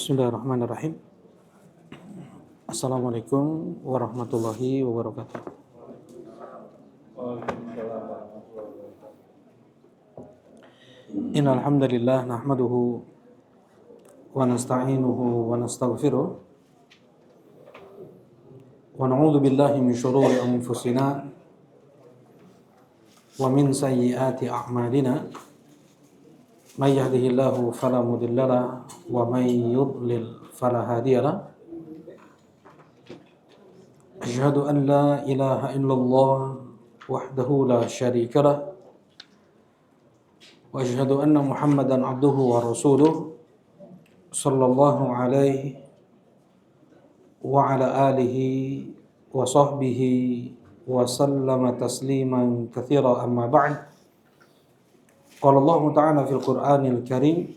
Bismillahirrahmanirrahim. Assalamualaikum warahmatullahi wabarakatuh. Innal hamdalillah nahmaduhu wa nasta'inuhu wa nastaghfiruh wa na'udzu billahi min shururi anfusina wa min sayyiati a'malina. May yahdihillahu fala mudilla lahu wa may yudlil fala hadiya lahu. Asyhadu an la ilaha illallah wahdahu la syarika lahu wa asyhadu anna Muhammadan abduhu wa rasuluh sallallahu alaihi wa ala alihi wa sahbihi wa sallama tasliman katsira, amma ba'd. Qala Allah Ta'ala fil Qur'anil Karim,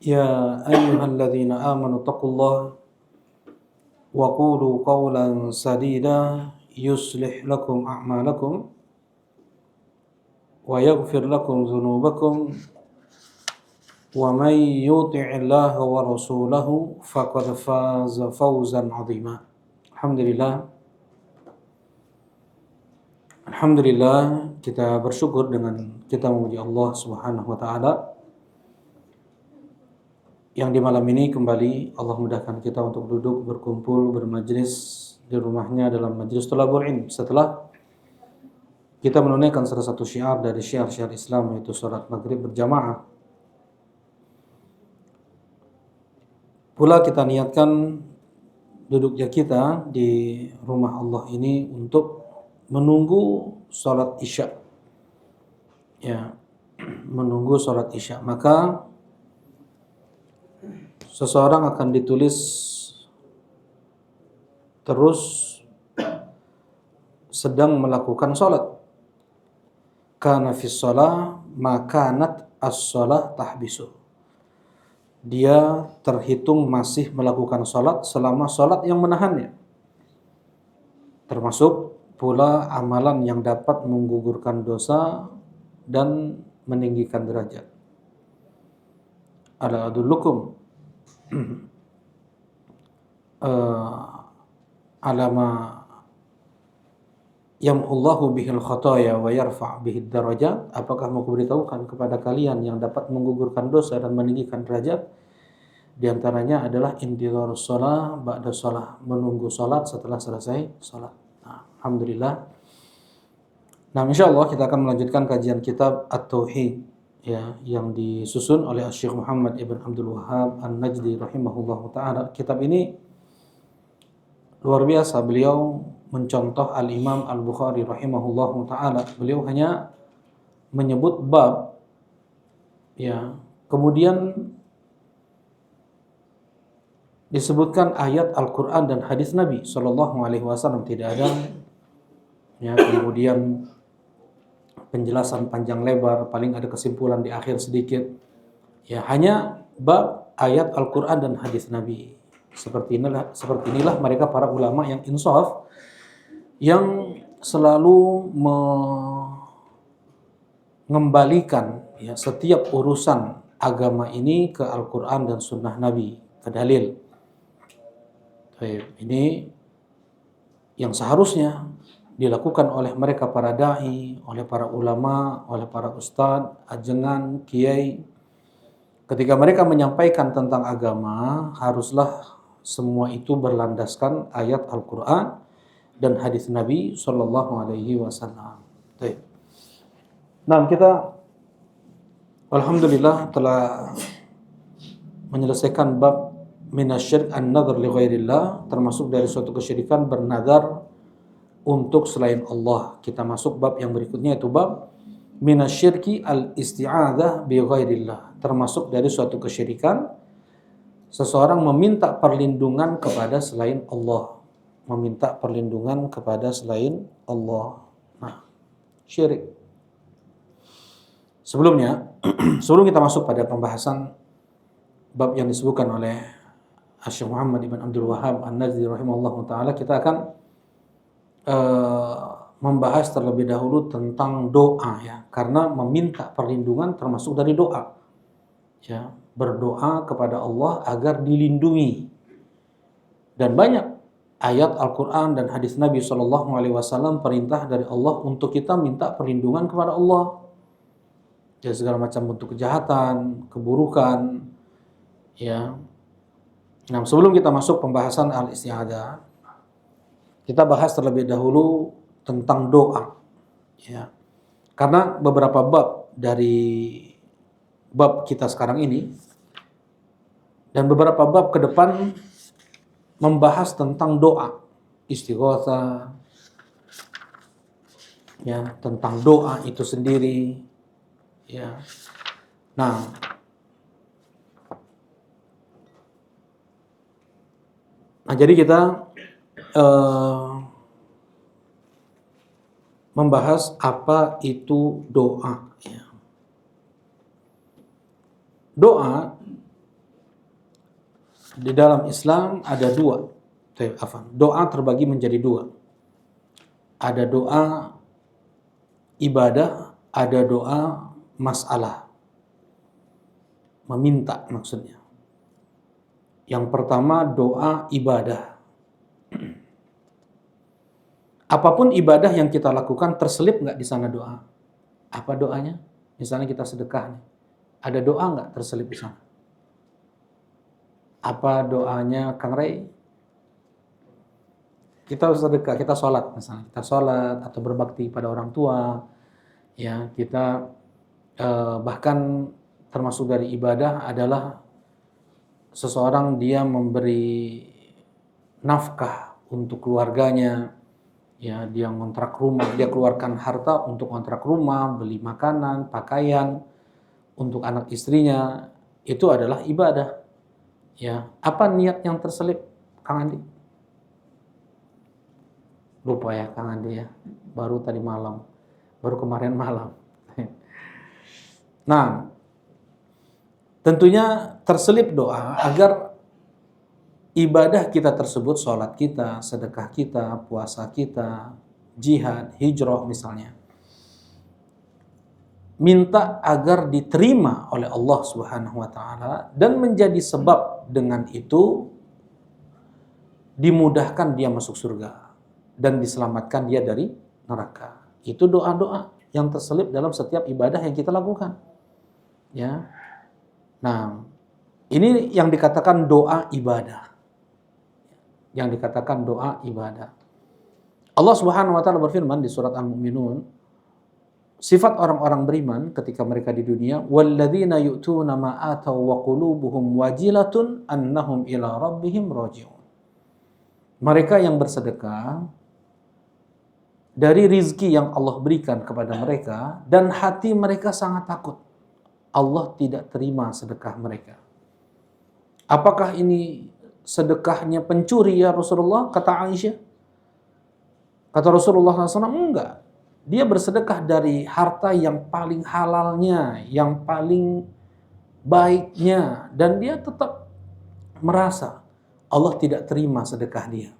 ya ayyuhalladzina amanu taqullaha wa qulu qawlan sadida yuslih lakum a'malakum wa yaghfir lakum dhunubakum wa may yuti'illaha wa rasulahu faqad faza fawzan 'azima. Alhamdulillah, kita bersyukur dengan kita memuji Allah Subhanahu wa taala yang di malam ini kembali Allah mudahkan kita untuk duduk berkumpul bermajlis di rumahnya dalam majlis thalabul ilm setelah kita menunaikan salah satu syiar dari syiar-syiar Islam, yaitu salat maghrib berjamaah. Pula kita niatkan duduknya kita di rumah Allah ini untuk menunggu salat isya. Ya, menunggu salat isya. Maka seseorang akan ditulis terus sedang melakukan salat. Kana fis shalah makanat as-shalah tahbisu. Dia terhitung masih melakukan salat selama salat yang menahannya. Termasuk pula amalan yang dapat menggugurkan dosa dan meninggikan derajat. Ala adullukum alama yamhullahu bihil khataya wa yarfa' bihid darajat. Apakah mau kuberitahukan kepada kalian yang dapat menggugurkan dosa dan meninggikan derajat? Di antaranya adalah intidharus shalah ba'da shalah, menunggu salat setelah selesai salat. Alhamdulillah. Nah, insyaallah kita akan melanjutkan kajian kitab At-Tauhid, ya, yang disusun oleh Syekh Muhammad ibn Abdul Wahhab An-Najdi rahimahullahu taala. Kitab ini luar biasa, beliau mencontoh Al-Imam Al-Bukhari rahimahullahu taala. Beliau hanya menyebut bab, ya, kemudian disebutkan ayat Al-Qur'an dan hadis Nabi sallallahu alaihi wasallam, tidak ada, ya, kemudian penjelasan panjang lebar, paling ada kesimpulan di akhir sedikit. Ya, hanya bab ayat Al-Qur'an dan hadis Nabi. Seperti inilah mereka para ulama yang insaf, yang selalu mengembalikan, ya, setiap urusan agama ini ke Al-Qur'an dan sunnah Nabi, ke dalil. Ini yang seharusnya dilakukan oleh mereka para da'i, oleh para ulama, oleh para ustadz, ajengan, kiai. Ketika mereka menyampaikan tentang agama, haruslah semua itu berlandaskan ayat Al-Qur'an dan hadis Nabi sallallahu alaihi wasallam. Nah, kita alhamdulillah telah menyelesaikan bab minasyirk an-nadhar li ghairillah, termasuk dari suatu kesyirikan bernadar untuk selain Allah. Kita masuk bab yang berikutnya, yaitu bab minasyirki al-isti'adzah bi ghairillah, termasuk dari suatu kesyirikan seseorang meminta perlindungan kepada selain Allah, meminta perlindungan kepada selain Allah. Nah, syirik. Sebelumnya, sebelum kita masuk pada pembahasan bab yang disebutkan oleh Syekh Muhammad ibn Abdul Wahhab An-Najdi rahimahullahu taala, kita akan membahas terlebih dahulu tentang doa, ya, karena meminta perlindungan termasuk dari doa. Ya, berdoa kepada Allah agar dilindungi. Dan banyak ayat Al-Quran dan hadis Nabi SAW perintah dari Allah untuk kita minta perlindungan kepada Allah dari segala macam bentuk kejahatan, keburukan, ya. Nah, sebelum kita masuk pembahasan al-isti'adzah, kita bahas terlebih dahulu tentang doa, ya. Karena beberapa bab dari bab kita sekarang ini dan beberapa bab ke depan membahas tentang doa, istighotsah, ya, tentang doa itu sendiri, ya. Nah, jadi kita membahas apa itu doa, ya. Doa di dalam Islam ada dua. Doa terbagi menjadi dua. Ada doa ibadah, ada doa masalah. Meminta maksudnya. Yang pertama doa ibadah. Apapun ibadah yang kita lakukan terselip nggak di sana doa? Apa doanya? Misalnya kita sedekah nih. Ada doa nggak terselip di sana? Apa doanya Kang Ray? Kita sedekah, kita sholat misalnya. Kita sholat atau berbakti pada orang tua. Ya, kita bahkan termasuk dari ibadah adalah seseorang dia memberi nafkah untuk keluarganya. Ya, dia ngontrak rumah, dia keluarkan harta untuk ngontrak rumah, beli makanan, pakaian untuk anak istrinya. Itu adalah ibadah. Ya, apa niat yang terselip, Kang Andi? Lupa ya Kang Andi ya, baru tadi malam, baru kemarin malam. Nah, tentunya terselip doa agar ibadah kita tersebut, sholat kita, sedekah kita, puasa kita, jihad, hijrah misalnya, minta agar diterima oleh Allah Subhanahu wa taala dan menjadi sebab dengan itu dimudahkan dia masuk surga dan diselamatkan dia dari neraka. Itu doa-doa yang terselip dalam setiap ibadah yang kita lakukan. Ya. Nah, ini yang dikatakan doa ibadah. Yang dikatakan doa ibadah. Allah Subhanahu wa taala berfirman di surat Al-Mu'minun, sifat orang-orang beriman ketika mereka di dunia, walladzina yu'tuna ma ataw wa qulubuhum wajilatun annahum ila rabbihim raji'un. Mereka yang bersedekah dari rizki yang Allah berikan kepada mereka dan hati mereka sangat takut Allah tidak terima sedekah mereka. Apakah ini sedekahnya pencuri ya Rasulullah? Kata Aisyah. Kata Rasulullah SAW, enggak. Dia bersedekah dari harta yang paling halalnya, yang paling baiknya, dan dia tetap merasa Allah tidak terima sedekah dia.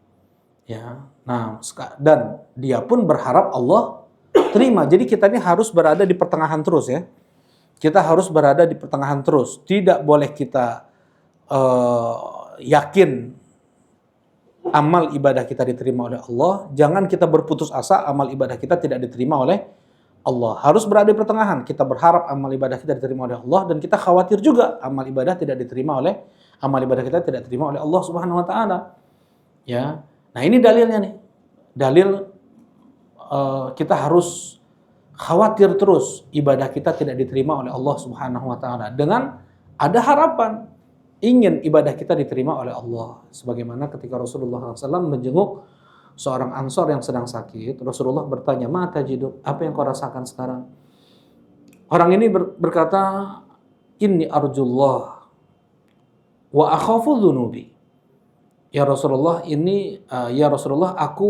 Ya, nah, dan dia pun berharap Allah terima. Jadi kita ini harus berada di pertengahan terus ya. Kita harus berada di pertengahan terus. Tidak boleh kita yakin amal ibadah kita diterima oleh Allah, jangan kita berputus asa amal ibadah kita tidak diterima oleh Allah. Harus berada di pertengahan. Kita berharap amal ibadah kita diterima oleh Allah dan kita khawatir juga amal ibadah kita diterima oleh Allah Subhanahu wa taala. Ya. Nah, ini dalilnya nih. Dalil kita harus khawatir terus ibadah kita tidak diterima oleh Allah Subhanahu wa taala dengan ada harapan ingin ibadah kita diterima oleh Allah. Sebagaimana ketika Rasulullah SAW menjenguk seorang Ansor yang sedang sakit, Rasulullah bertanya, "Ma tajidu? Apa yang kau rasakan sekarang?" Orang ini berkata, "Inni arjullah wa akhafu dzunubi." Ya Rasulullah, aku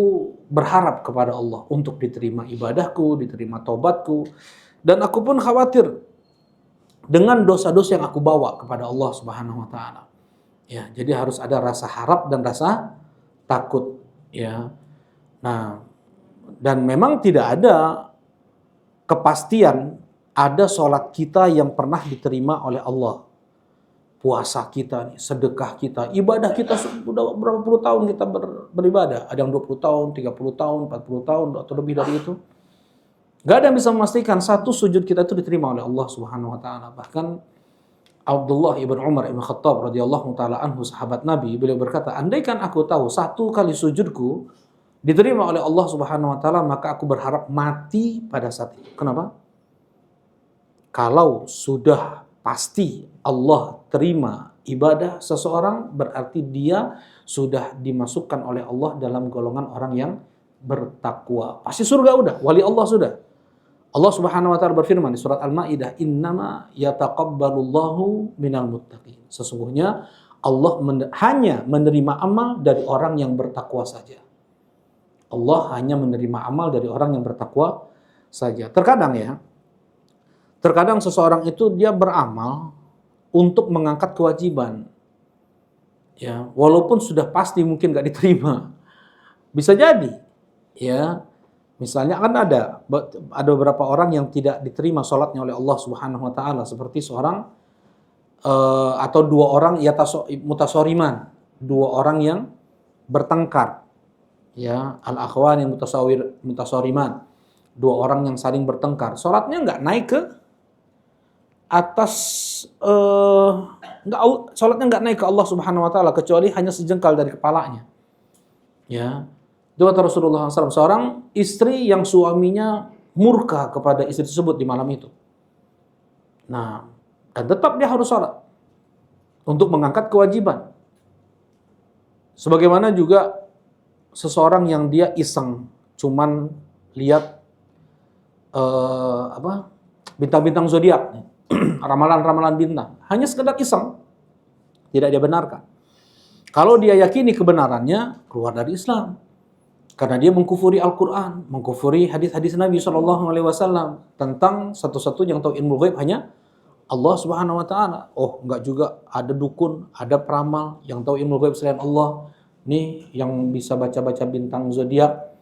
berharap kepada Allah untuk diterima ibadahku, diterima taubatku, dan aku pun khawatir dengan dosa-dosa yang aku bawa kepada Allah Subhanahu wa taala. Ya, jadi harus ada rasa harap dan rasa takut, ya. Nah, dan memang tidak ada kepastian ada sholat kita yang pernah diterima oleh Allah. puasa kita nih, sedekah kita, ibadah kita sudah berapa puluh tahun kita beribadah. Ada yang 20 tahun, 30 tahun, 40 tahun, atau lebih dari itu. Gak ada yang bisa memastikan satu sujud kita itu diterima oleh Allah Subhanahu wa taala. Bahkan Abdullah ibn Umar ibn Khattab radhiyallahu taala anhu, sahabat Nabi, beliau berkata, andaikan aku tahu satu kali sujudku diterima oleh Allah Subhanahu wa taala, maka aku berharap mati pada saat itu. Kenapa? Kalau sudah pasti Allah terima ibadah seseorang, berarti dia sudah dimasukkan oleh Allah dalam golongan orang yang bertakwa. Pasti surga udah, wali Allah sudah. Allah Subhanahu wa taala berfirman di surat Al-Maidah, "Innama yataqabbalullahu minal muttaqin." Sesungguhnya Allah hanya menerima amal dari orang yang bertakwa saja. Allah hanya menerima amal dari orang yang bertakwa saja. Terkadang seseorang itu dia beramal untuk mengangkat kewajiban. Ya, walaupun sudah pasti mungkin gak diterima. Bisa jadi, ya. Misalnya kan ada beberapa orang yang tidak diterima sholatnya oleh Allah Subhanahu wa taala, seperti seorang atau dua orang mutasoriman, dua orang yang bertengkar, ya, al-akhwan yang mutasoriman, dua orang yang saling bertengkar, sholatnya nggak naik ke atas, sholatnya nggak naik ke Allah Subhanahu wa taala kecuali hanya sejengkal dari kepalanya, ya. Itu kata Rasulullah SAW, seorang istri yang suaminya murka kepada istri tersebut di malam itu. Nah, dan tetap dia harus sholat untuk mengangkat kewajiban. Sebagaimana juga seseorang yang dia iseng, cuman lihat bintang-bintang zodiak, ramalan-ramalan bintang, hanya sekedar iseng, tidak dia benarkan. Kalau dia yakini kebenarannya, keluar dari Islam. Karena dia mengkufuri Al-Quran, mengkufuri hadis-hadis Nabi SAW tentang satu-satunya yang tahu ilmu ghaib hanya Allah Subhanahu wa taala. Oh, enggak juga, ada dukun, ada peramal yang tahu ilmu ghaib selain Allah. Nih yang bisa baca-baca bintang zodiak,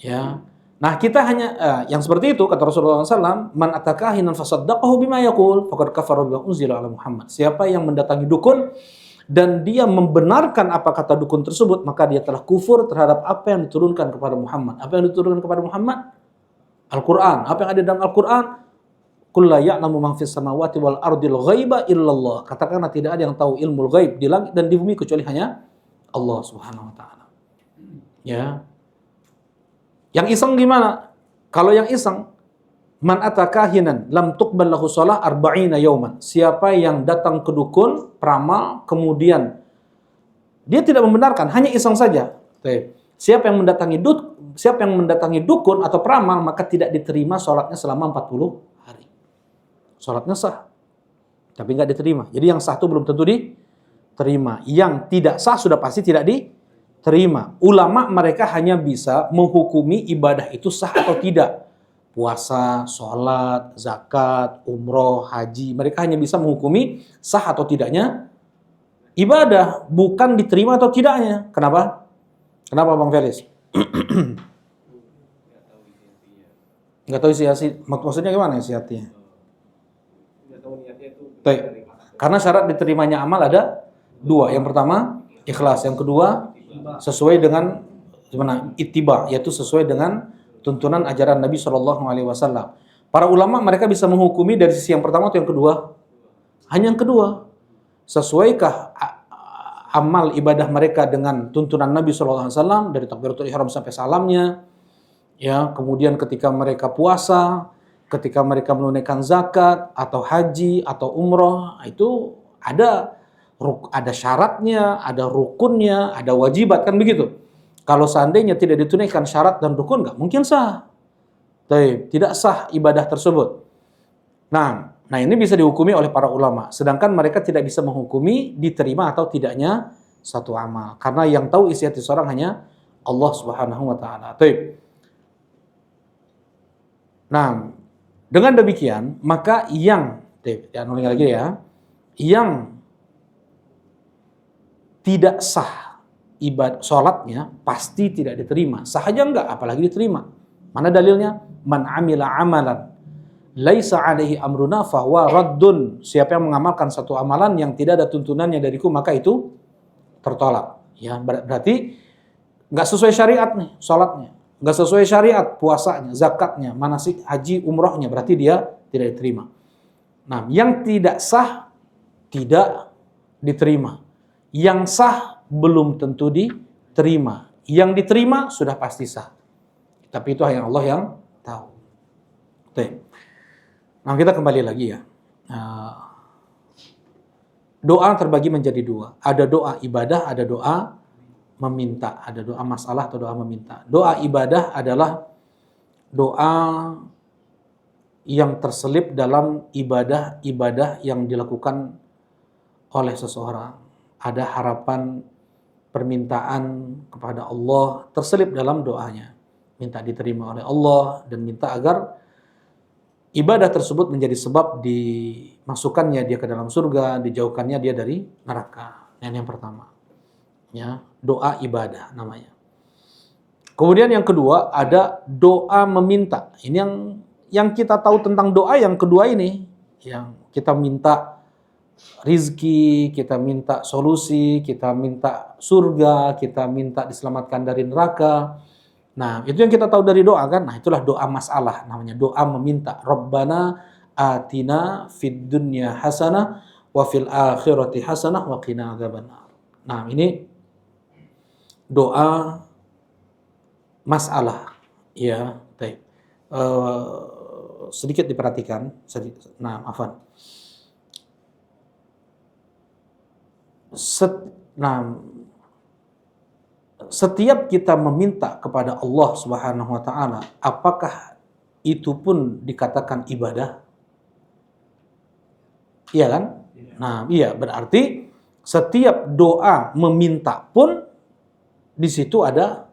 ya. Nah, kita hanya yang seperti itu kata Rasulullah SAW, man atakahinan fasaddaqahu bima yaqul faqad kafara bima unzila ala Muhammad. Siapa yang mendatangi dukun dan dia membenarkan apa kata dukun tersebut, maka dia telah kufur terhadap apa yang diturunkan kepada Muhammad. Apa yang diturunkan kepada Muhammad? Al-Quran. Apa yang ada dalam Al-Quran? Qul la ya'lamu man fis samawati wal ardil ghaiba illallah. Katakanlah tidak ada yang tahu ilmu ghaib di langit dan di bumi kecuali hanya Allah Subhanahu wa taala. Ya. Yang iseng gimana? Kalau yang iseng, man atakahinan lam tuqbal lahu shalah arba'ina yauman. Siapa yang datang ke dukun, peramal, kemudian dia tidak membenarkan, hanya iseng saja. Siapa yang mendatangi dukun atau peramal, maka tidak diterima sholatnya selama 40 hari. Sholatnya sah, tapi nggak diterima. Jadi yang sah itu belum tentu diterima. Yang tidak sah sudah pasti tidak diterima. Ulama mereka hanya bisa menghukumi ibadah itu sah atau tidak. Puasa, sholat, zakat, umroh, haji. Mereka hanya bisa menghukumi sah atau tidaknya ibadah, bukan diterima atau tidaknya. Kenapa? Kenapa Bang Felis? Nggak tahu isi hati. Maksudnya gimana isi hatinya? Karena syarat diterimanya amal ada dua. Yang pertama, ikhlas. Yang kedua, sesuai dengan ittiba, yaitu sesuai dengan tuntunan ajaran Nabi SAW. Para ulama mereka bisa menghukumi dari sisi yang pertama atau yang kedua? Hanya yang kedua. Sesuaikah amal ibadah mereka dengan tuntunan Nabi SAW dari takbiratul ihram sampai salamnya? Ya, kemudian ketika mereka puasa, ketika mereka menunaikan zakat atau haji atau umroh, itu ada syaratnya, ada rukunnya, ada wajibat, kan begitu. Kalau seandainya tidak ditunaikan syarat dan rukun, nggak mungkin sah. Tidak sah ibadah tersebut. Nah ini bisa dihukumi oleh para ulama. Sedangkan mereka tidak bisa menghukumi diterima atau tidaknya satu amal. Karena yang tahu isi hati seorang hanya Allah Subhanahu wa taala. Nah, dengan demikian, maka yang tidak sah ibadah sholatnya pasti tidak diterima. Sah aja enggak, apalagi diterima. Mana dalilnya? Man amila amalan laisa alaihi amruna fahuwa raddun. Siapa yang mengamalkan satu amalan yang tidak ada tuntunannya dariku, maka itu tertolak. Ya, berarti nggak sesuai syariat nih salatnya, nggak sesuai syariat puasanya, zakatnya, manasik haji umrohnya, berarti dia tidak diterima. Nah, yang tidak sah tidak diterima. Yang sah belum tentu diterima. Yang diterima sudah pasti sah. Tapi itu hanya Allah yang tahu. Oke. Nah, kita kembali lagi ya. Doa terbagi menjadi dua. Ada doa ibadah, ada doa meminta. Ada doa masalah atau doa meminta. Doa ibadah adalah doa yang terselip dalam ibadah-ibadah yang dilakukan oleh seseorang. Ada harapan, permintaan kepada Allah terselip dalam doanya. Minta diterima oleh Allah dan minta agar ibadah tersebut menjadi sebab dimasukkannya dia ke dalam surga, dijauhkannya dia dari neraka. Yang pertama. Ya, doa ibadah namanya. Kemudian yang kedua ada doa meminta. Ini yang kita tahu tentang doa yang kedua ini, yang kita minta rizki, kita minta solusi, kita minta surga, kita minta diselamatkan dari neraka. Nah, itu yang kita tahu dari doa kan? Nah, itulah doa masalah namanya, doa meminta. Rabbana atina fid dunya hasanah wa fil akhirati hasanah wa qina adzabannar. Nah, ini doa masalah. Ya, baik. Sedikit diperhatikan. Nah, afwan. Setiap kita meminta kepada Allah Subhanahu wa taala, apakah itu pun dikatakan ibadah? Iya kan? Nah, iya, berarti setiap doa meminta pun di situ ada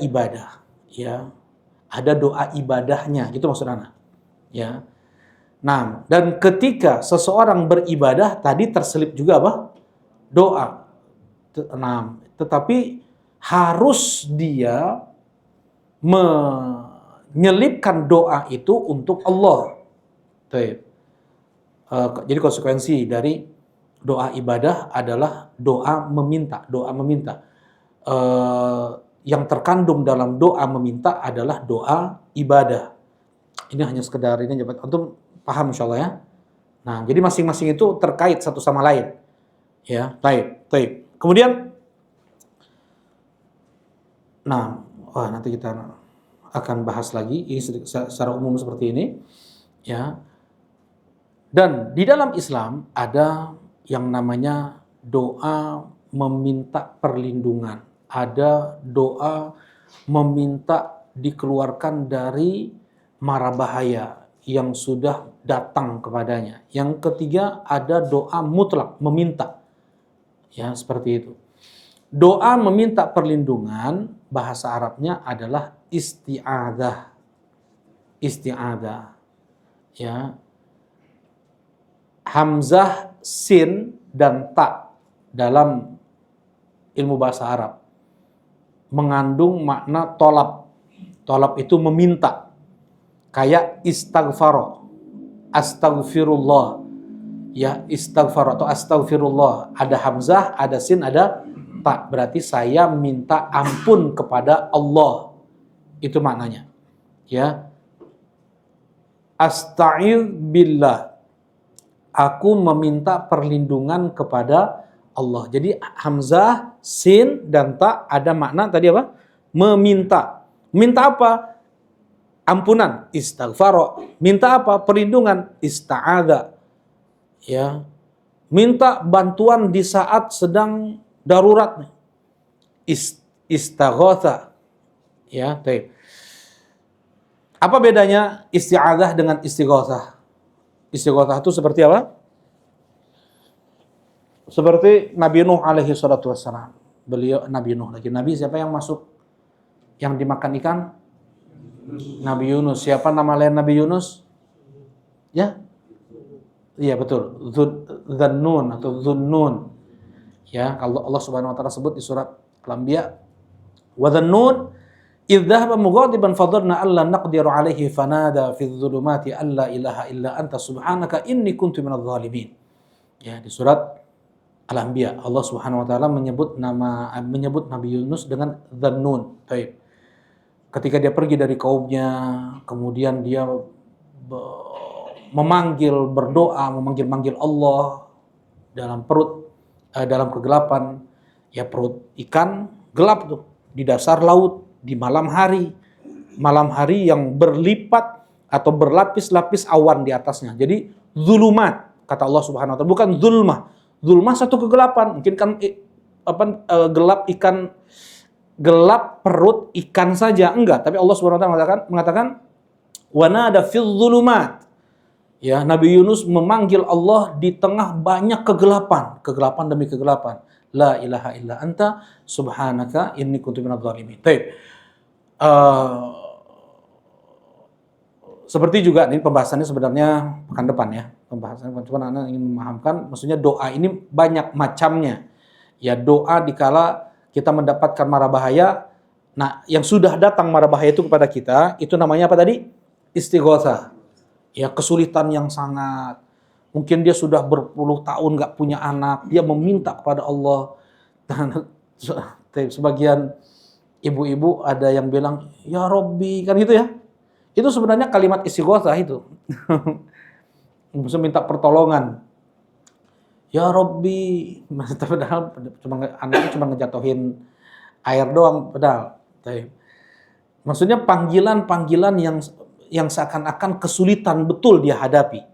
ibadah, ya. Ada doa ibadahnya, gitu maksud Ana. Ya. Nah, dan ketika seseorang beribadah tadi terselip juga apa? Doa. Nah, tetapi harus dia menyelipkan doa itu untuk Allah. Jadi konsekuensi dari doa ibadah adalah doa meminta. Doa meminta. Yang terkandung dalam doa meminta adalah doa ibadah. Ini hanya sekedar ini dapat antum paham insyaallah ya. Nah, jadi masing-masing itu terkait satu sama lain. Ya, baik. Kemudian nanti kita akan bahas lagi ini secara umum seperti ini, ya. Dan di dalam Islam ada yang namanya doa meminta perlindungan, ada doa meminta dikeluarkan dari mara bahaya yang sudah datang kepadanya. Yang ketiga ada doa mutlak meminta, ya seperti itu. Doa meminta perlindungan bahasa Arabnya adalah isti'adzah. Isti'adzah. Ya. Hamzah, sin dan ta dalam ilmu bahasa Arab mengandung makna tolab. Tolab itu meminta. Kayak istaghfaro. Astaghfirullah. Ya, istaghfar atau astaghfirullah. Ada hamzah, ada sin, ada ta. Berarti saya minta ampun kepada Allah. Itu maknanya. Ya. Asta'idz billah. Aku meminta perlindungan kepada Allah. Jadi hamzah, sin dan ta ada makna tadi apa? Meminta. Minta apa? Ampunan, istaghfar. Minta apa? Perlindungan, ista'adza. Ya, minta bantuan di saat sedang darurat, istaghatha. Ya, baik. Apa bedanya isti'adzah dengan istighatsah? Istighatsah itu seperti apa? Seperti Nabi Nuh alaihi salatu wassalam. Beliau Nabi Nuh lagi. Nabi siapa yang masuk yang dimakan ikan? Nabi Yunus. Siapa nama lain Nabi Yunus? Ya. Iya betul, Dzannun atau Dzunnun. Ya, kalau Allah Subhanahu wa taala sebut di surat Al-Anbiya, wa dzannun idh dhahaba mughadiban fadhanna alla naqdiru alaihi fanada fi dhulumati alla ilaha illa anta subhanaka inni kuntu minadh dhalimin. Ya, di surat Al-Anbiya Allah Subhanahu wa taala menyebut Nabi Yunus dengan Dzannun. Baik. Ketika dia pergi dari kaumnya, kemudian dia memanggil Allah dalam kegelapan, ya perut ikan gelap tuh di dasar laut di malam hari yang berlipat atau berlapis-lapis awan di atasnya. Jadi zulumat kata Allah Subhanahu wa taala, bukan zulmah. Zulmah satu kegelapan, mungkin kan gelap perut ikan saja, enggak, tapi Allah Subhanahu wa taala mengatakan wa nada fil zulumat. Ya, Nabi Yunus memanggil Allah di tengah banyak kegelapan demi kegelapan. La ilaha illa anta subhanaka inni kuntu minadh dhalimin. Seperti juga ini pembahasannya sebenarnya pekan depan ya. Pembahasannya cuma Anda ingin memahamkan, maksudnya doa ini banyak macamnya. Ya, doa dikala kita mendapatkan mara bahaya. Nah, yang sudah datang mara bahaya itu kepada kita, itu namanya apa tadi? Istighotsah. Ya, kesulitan yang sangat, mungkin dia sudah berpuluh tahun nggak punya anak, dia meminta kepada Allah. Dan sebagian ibu-ibu ada yang bilang, ya Robbi, kan gitu ya. Itu sebenarnya kalimat istighotsah itu. Maksudnya minta pertolongan. Ya Robbi, padahal anaknya cuma ngejatuhin air doang, padahal. Maksudnya panggilan-panggilan yang seakan-akan kesulitan betul dia hadapi.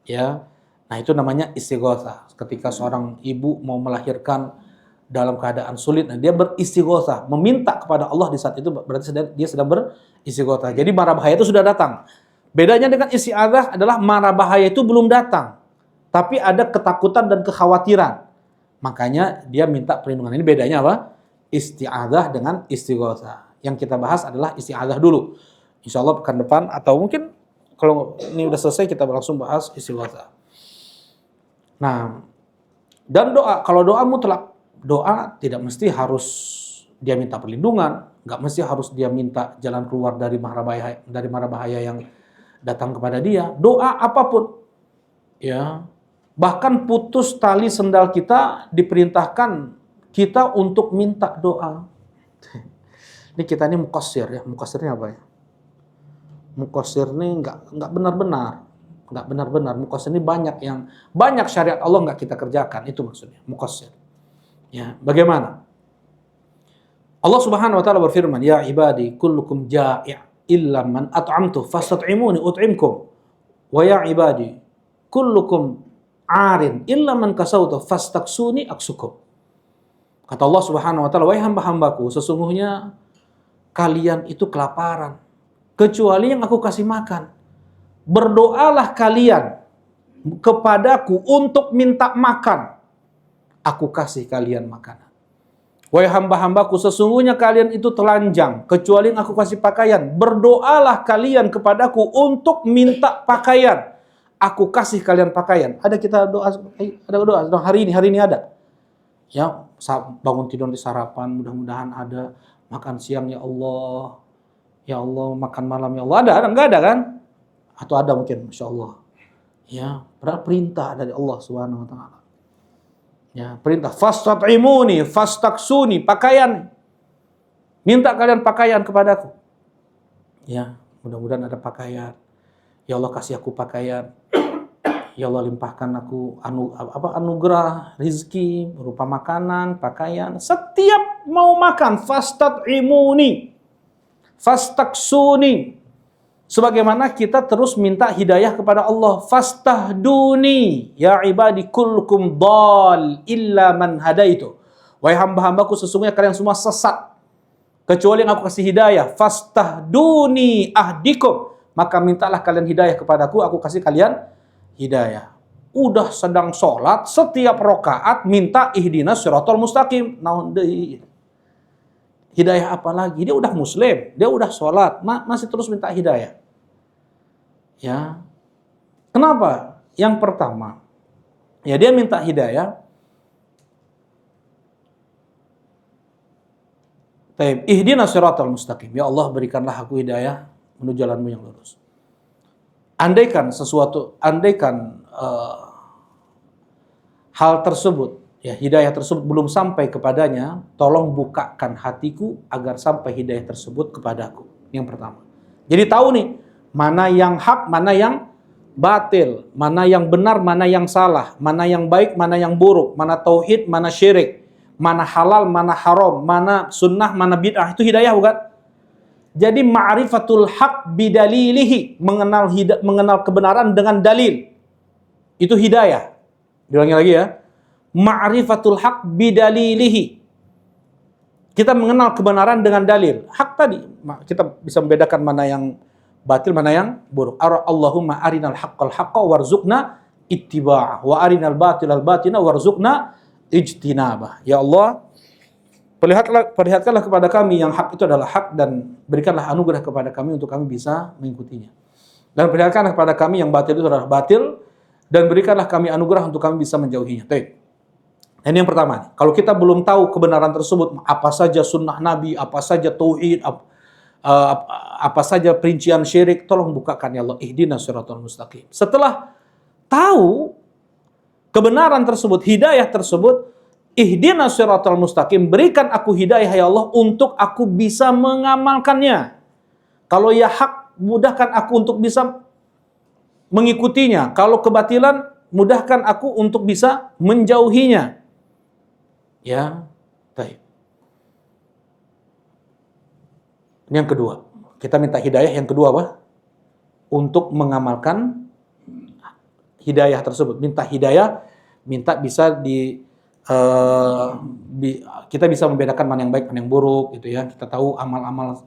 Ya. Nah, itu namanya istighotsah. Ketika seorang ibu mau melahirkan dalam keadaan sulit, nah dia beristighotsah, meminta kepada Allah di saat itu, berarti dia sedang beristighotsah. Jadi mara bahaya itu sudah datang. Bedanya dengan isti'adzah adalah mara bahaya itu belum datang, tapi ada ketakutan dan kekhawatiran. Makanya dia minta perlindungan. Ini bedanya apa? Isti'adzah dengan istighotsah. Yang kita bahas adalah isti'adzah dulu. Insya Allah pekan depan, atau mungkin kalau ini udah selesai kita langsung bahas istighotsah. Nah, dan doa, kalau doa mutlak, doa tidak mesti harus dia minta perlindungan, nggak mesti harus dia minta jalan keluar dari mara bahaya yang datang kepada dia. Doa apapun, ya, bahkan putus tali sendal kita diperintahkan kita untuk minta doa. Ini kita ini muqassir ya, muqassirnya apa ya? Muqassir ini nggak benar-benar. Muqassir ini banyak syariat Allah nggak kita kerjakan, itu maksudnya muqassir. Ya, bagaimana? Allah Subhanahu wa taala berfirman, "Ya ibadi kullukum ja'i' illa man at'amtu fastat'imuni ut'imkum. Wa ya ibadi kullukum 'arin illa man kasautu fastaksuni aksukum." Kata Allah Subhanahu wa taala, "Wahai hamba-hambaku, sesungguhnya kalian itu kelaparan kecuali yang aku kasih makan. Berdoalah kalian kepadaku untuk minta makan. Aku kasih kalian makanan. Wahai hamba-hambaku, sesungguhnya kalian itu telanjang, kecuali yang aku kasih pakaian. Berdoalah kalian kepadaku untuk minta pakaian. Aku kasih kalian pakaian." Ada kita doa, hari ini ada. Ya, bangun tidur di sarapan, mudah-mudahan ada. Makan siang, ya Allah. Ya Allah, makan malam, ya Allah. Ada? Enggak ada kan? Atau ada mungkin, Masya Allah. Ya, perintah dari Allah Subhanahu wa taala. Ya, perintah fastat'imuni fastaksuni, pakaian. Minta kalian pakaian kepadaku. Ya, mudah-mudahan ada pakaian. Ya Allah, kasih aku pakaian. Ya Allah, limpahkan aku anugerah rizki berupa makanan, pakaian. Setiap mau makan fastat'imuni fastaksuni. Sebagaimana kita terus minta hidayah kepada Allah. Fastahduni ya ibadi kullukum dhal illa man hadaitu. Wahai hamba-hambaku, sesungguhnya kalian semua sesat kecuali yang aku kasih hidayah. Fastahduni ahdikum. Maka mintalah kalian hidayah kepadaku, aku kasih kalian hidayah. Udah sedang sholat, setiap rakaat minta ihdinas siratal mustaqim. Naon deui? Hidayah apa lagi? Dia udah muslim, dia udah sholat, masih terus minta hidayah. Ya, kenapa? Yang pertama, ya dia minta hidayah. Taib. Ihdinas siratal mustaqim. Ya Allah, berikanlah aku hidayah menuju jalanmu yang lurus. Andaikan hal tersebut, ya hidayah tersebut belum sampai kepadanya, tolong bukakan hatiku agar sampai hidayah tersebut kepadaku. Yang pertama. Jadi tahu nih, mana yang hak, mana yang batil, mana yang benar, mana yang salah, mana yang baik, mana yang buruk, mana tauhid, mana syirik, mana halal, mana haram, mana sunnah, mana bid'ah. Itu hidayah bukan? Jadi ma'rifatul haq bidalilihi, mengenal kebenaran dengan dalil. Itu hidayah. Diulangi lagi ya. Ma'rifatul haq bidalilihi. Kita mengenal kebenaran dengan dalil. Hak tadi, kita bisa membedakan mana yang batil, mana yang buruk. Allahumma arinal haqqal haqqa warzuqna ittiba'ah wa arinal batilal batina warzuqna ijtinabah. Ya Allah, perlihatkanlah kepada kami yang hak itu adalah hak dan berikanlah anugerah kepada kami untuk kami bisa mengikutinya. Dan perlihatkanlah kepada kami yang batil itu adalah batil dan berikanlah kami anugerah untuk kami bisa menjauhinya. Baik. Ini yang pertama nih. Kalau kita belum tahu kebenaran tersebut, apa saja sunnah Nabi, apa saja tauhid, apa saja perincian syirik, tolong bukakan ya Allah. Ihdinas siratal mustaqim. Setelah tahu kebenaran tersebut, hidayah tersebut, ihdinas siratal mustaqim, berikan aku hidayah ya Allah untuk aku bisa mengamalkannya. Kalau ya hak, mudahkan aku untuk bisa mengikutinya. Kalau kebatilan, mudahkan aku untuk bisa menjauhinya. Ya, baik. Yang kedua, kita minta hidayah yang kedua apa? Untuk mengamalkan hidayah tersebut. Minta hidayah, minta bisa kita bisa membedakan mana yang baik, mana yang buruk, gitu ya. Kita tahu amal-amal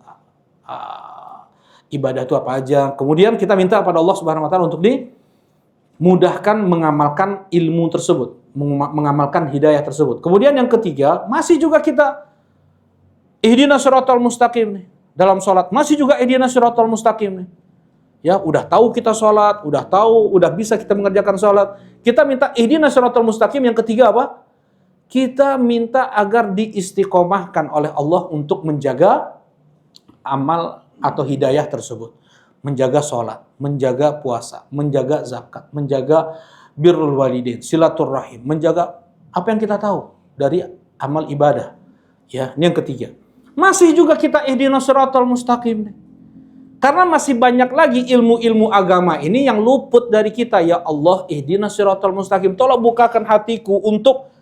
ibadah itu apa aja. Kemudian kita minta kepada Allah Subhanahu wa taala untuk dimudahkan mengamalkan ilmu tersebut, mengamalkan hidayah tersebut. Kemudian yang ketiga, masih juga kita ihdinas siratal mustaqim nih. Dalam sholat masih juga ihdinas siratal mustaqim nih. Ya, udah tahu kita sholat, udah bisa kita mengerjakan sholat. Kita minta ihdinas siratal mustaqim. Yang ketiga apa? Kita minta agar diistiqomahkan oleh Allah untuk menjaga amal atau hidayah tersebut. Menjaga sholat, menjaga puasa, menjaga zakat, menjaga birrul walidain, silaturrahim, menjaga apa yang kita tahu dari amal ibadah. Ya, ini yang ketiga. Masih juga kita ihdinas siratal mustaqim. Karena masih banyak lagi ilmu-ilmu agama ini yang luput dari kita. Ya Allah, ihdinas siratal mustaqim. Tolong bukakan hatiku untuk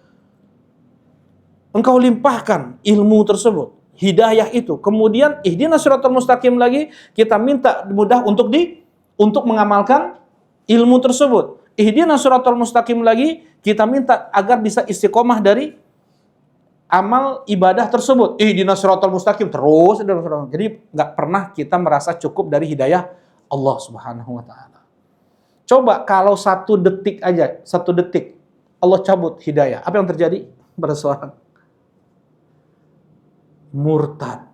Engkau limpahkan ilmu tersebut, hidayah itu. Kemudian ihdinas siratal mustaqim lagi, kita minta mudah untuk mengamalkan ilmu tersebut. Ihdinas siratal mustaqim lagi, kita minta agar bisa istiqomah dari amal ibadah tersebut. Ihdinas siratal mustaqim terus. Jadi nggak pernah kita merasa cukup dari hidayah Allah Subhanahu wa taala. Coba kalau 1 detik aja, 1 detik Allah cabut hidayah, apa yang terjadi pada seorang? Murtad.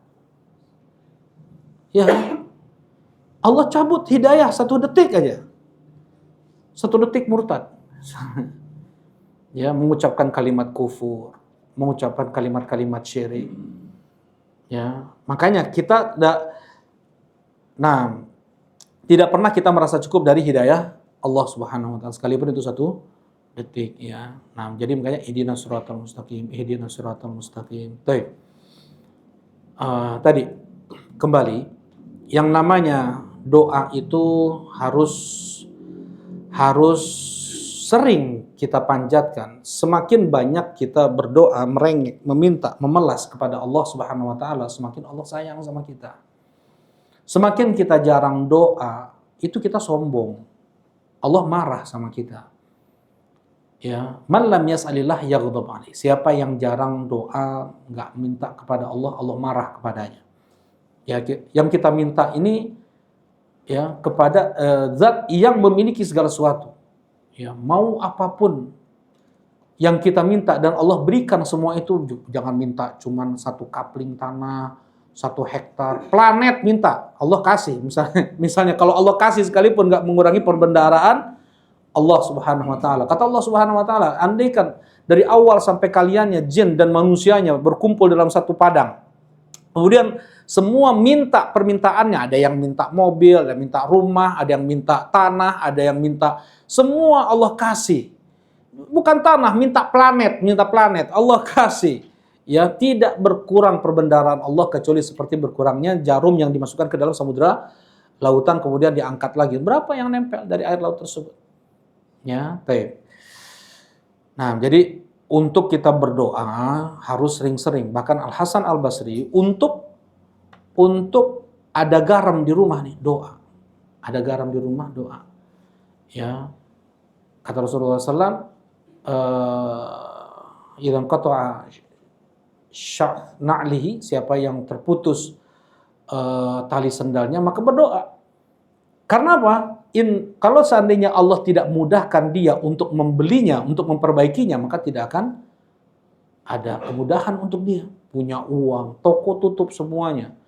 Ya, Allah cabut hidayah 1 detik aja. 1 detik murtad. Ya, mengucapkan kalimat kufur, mengucapkan kalimat-kalimat syirik. Ya, makanya kita tidak pernah kita merasa cukup dari hidayah Allah Subhanahu wa taala sekalipun itu 1 detik ya. Nah, jadi makanya ihdinas siratal mustaqim, ihdinas siratal mustaqim. Baik. Tadi kembali yang namanya doa itu harus sering kita panjatkan. Semakin banyak kita berdoa, merengek, meminta, memelas kepada Allah Subhanahu wa taala, semakin Allah sayang sama kita. Semakin kita jarang doa, itu kita sombong. Allah marah sama kita. Ya, man lam yas'alillah yaghdab alaih. Siapa yang jarang doa, enggak minta kepada Allah, Allah marah kepadanya. Ya, yang kita minta ini ya kepada zat yang memiliki segala sesuatu. Ya, mau apapun yang kita minta dan Allah berikan semua itu, jangan minta cuman 1 kapling tanah, 1 hektar, planet minta, Allah kasih. Misalnya kalau Allah kasih sekalipun enggak mengurangi perbendaharaan Allah Subhanahu wa taala. Kata Allah Subhanahu wa taala, andaikan dari awal sampai kaliannya jin dan manusianya berkumpul dalam 1 padang Kemudian semua minta permintaannya, ada yang minta mobil, ada yang minta rumah, ada yang minta tanah, ada yang minta, semua Allah kasih. Bukan tanah, minta planet, Allah kasih. Ya, tidak berkurang perbendaharaan Allah kecuali seperti berkurangnya jarum yang dimasukkan ke dalam samudra lautan kemudian diangkat lagi. Berapa yang nempel dari air laut tersebut? Ya, baik. Nah, jadi untuk kita berdoa harus sering-sering. Bahkan Al Hasan Al Basri untuk ada garam di rumah nih, doa. Ada garam di rumah, doa. Ya, kata Rasulullah SAW, "Idzan qata'a na'lihi," siapa yang terputus tali sendalnya maka berdoa. Karena apa? Kalau seandainya Allah tidak mudahkan dia untuk membelinya, untuk memperbaikinya, maka tidak akan ada kemudahan untuk dia. Punya uang, toko tutup semuanya.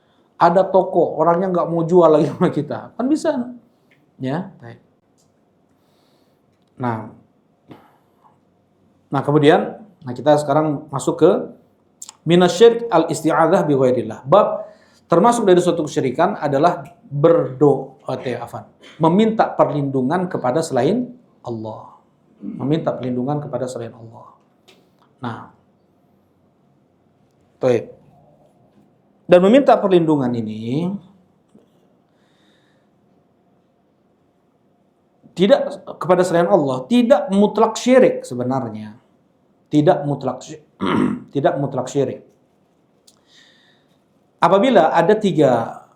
Ada toko, orangnya nggak mau jual lagi sama kita. Kan bisa. Ya, baik. Nah kemudian, kita sekarang masuk ke minasyirik al-isti'adzah bi ghairillah. Bab termasuk dari suatu kesyirikan adalah meminta perlindungan kepada selain Allah. Meminta perlindungan kepada selain Allah. Nah, baik. Dan meminta perlindungan ini tidak kepada selain Allah, tidak mutlak syirik sebenarnya. Tidak mutlak syirik. Apabila ada 3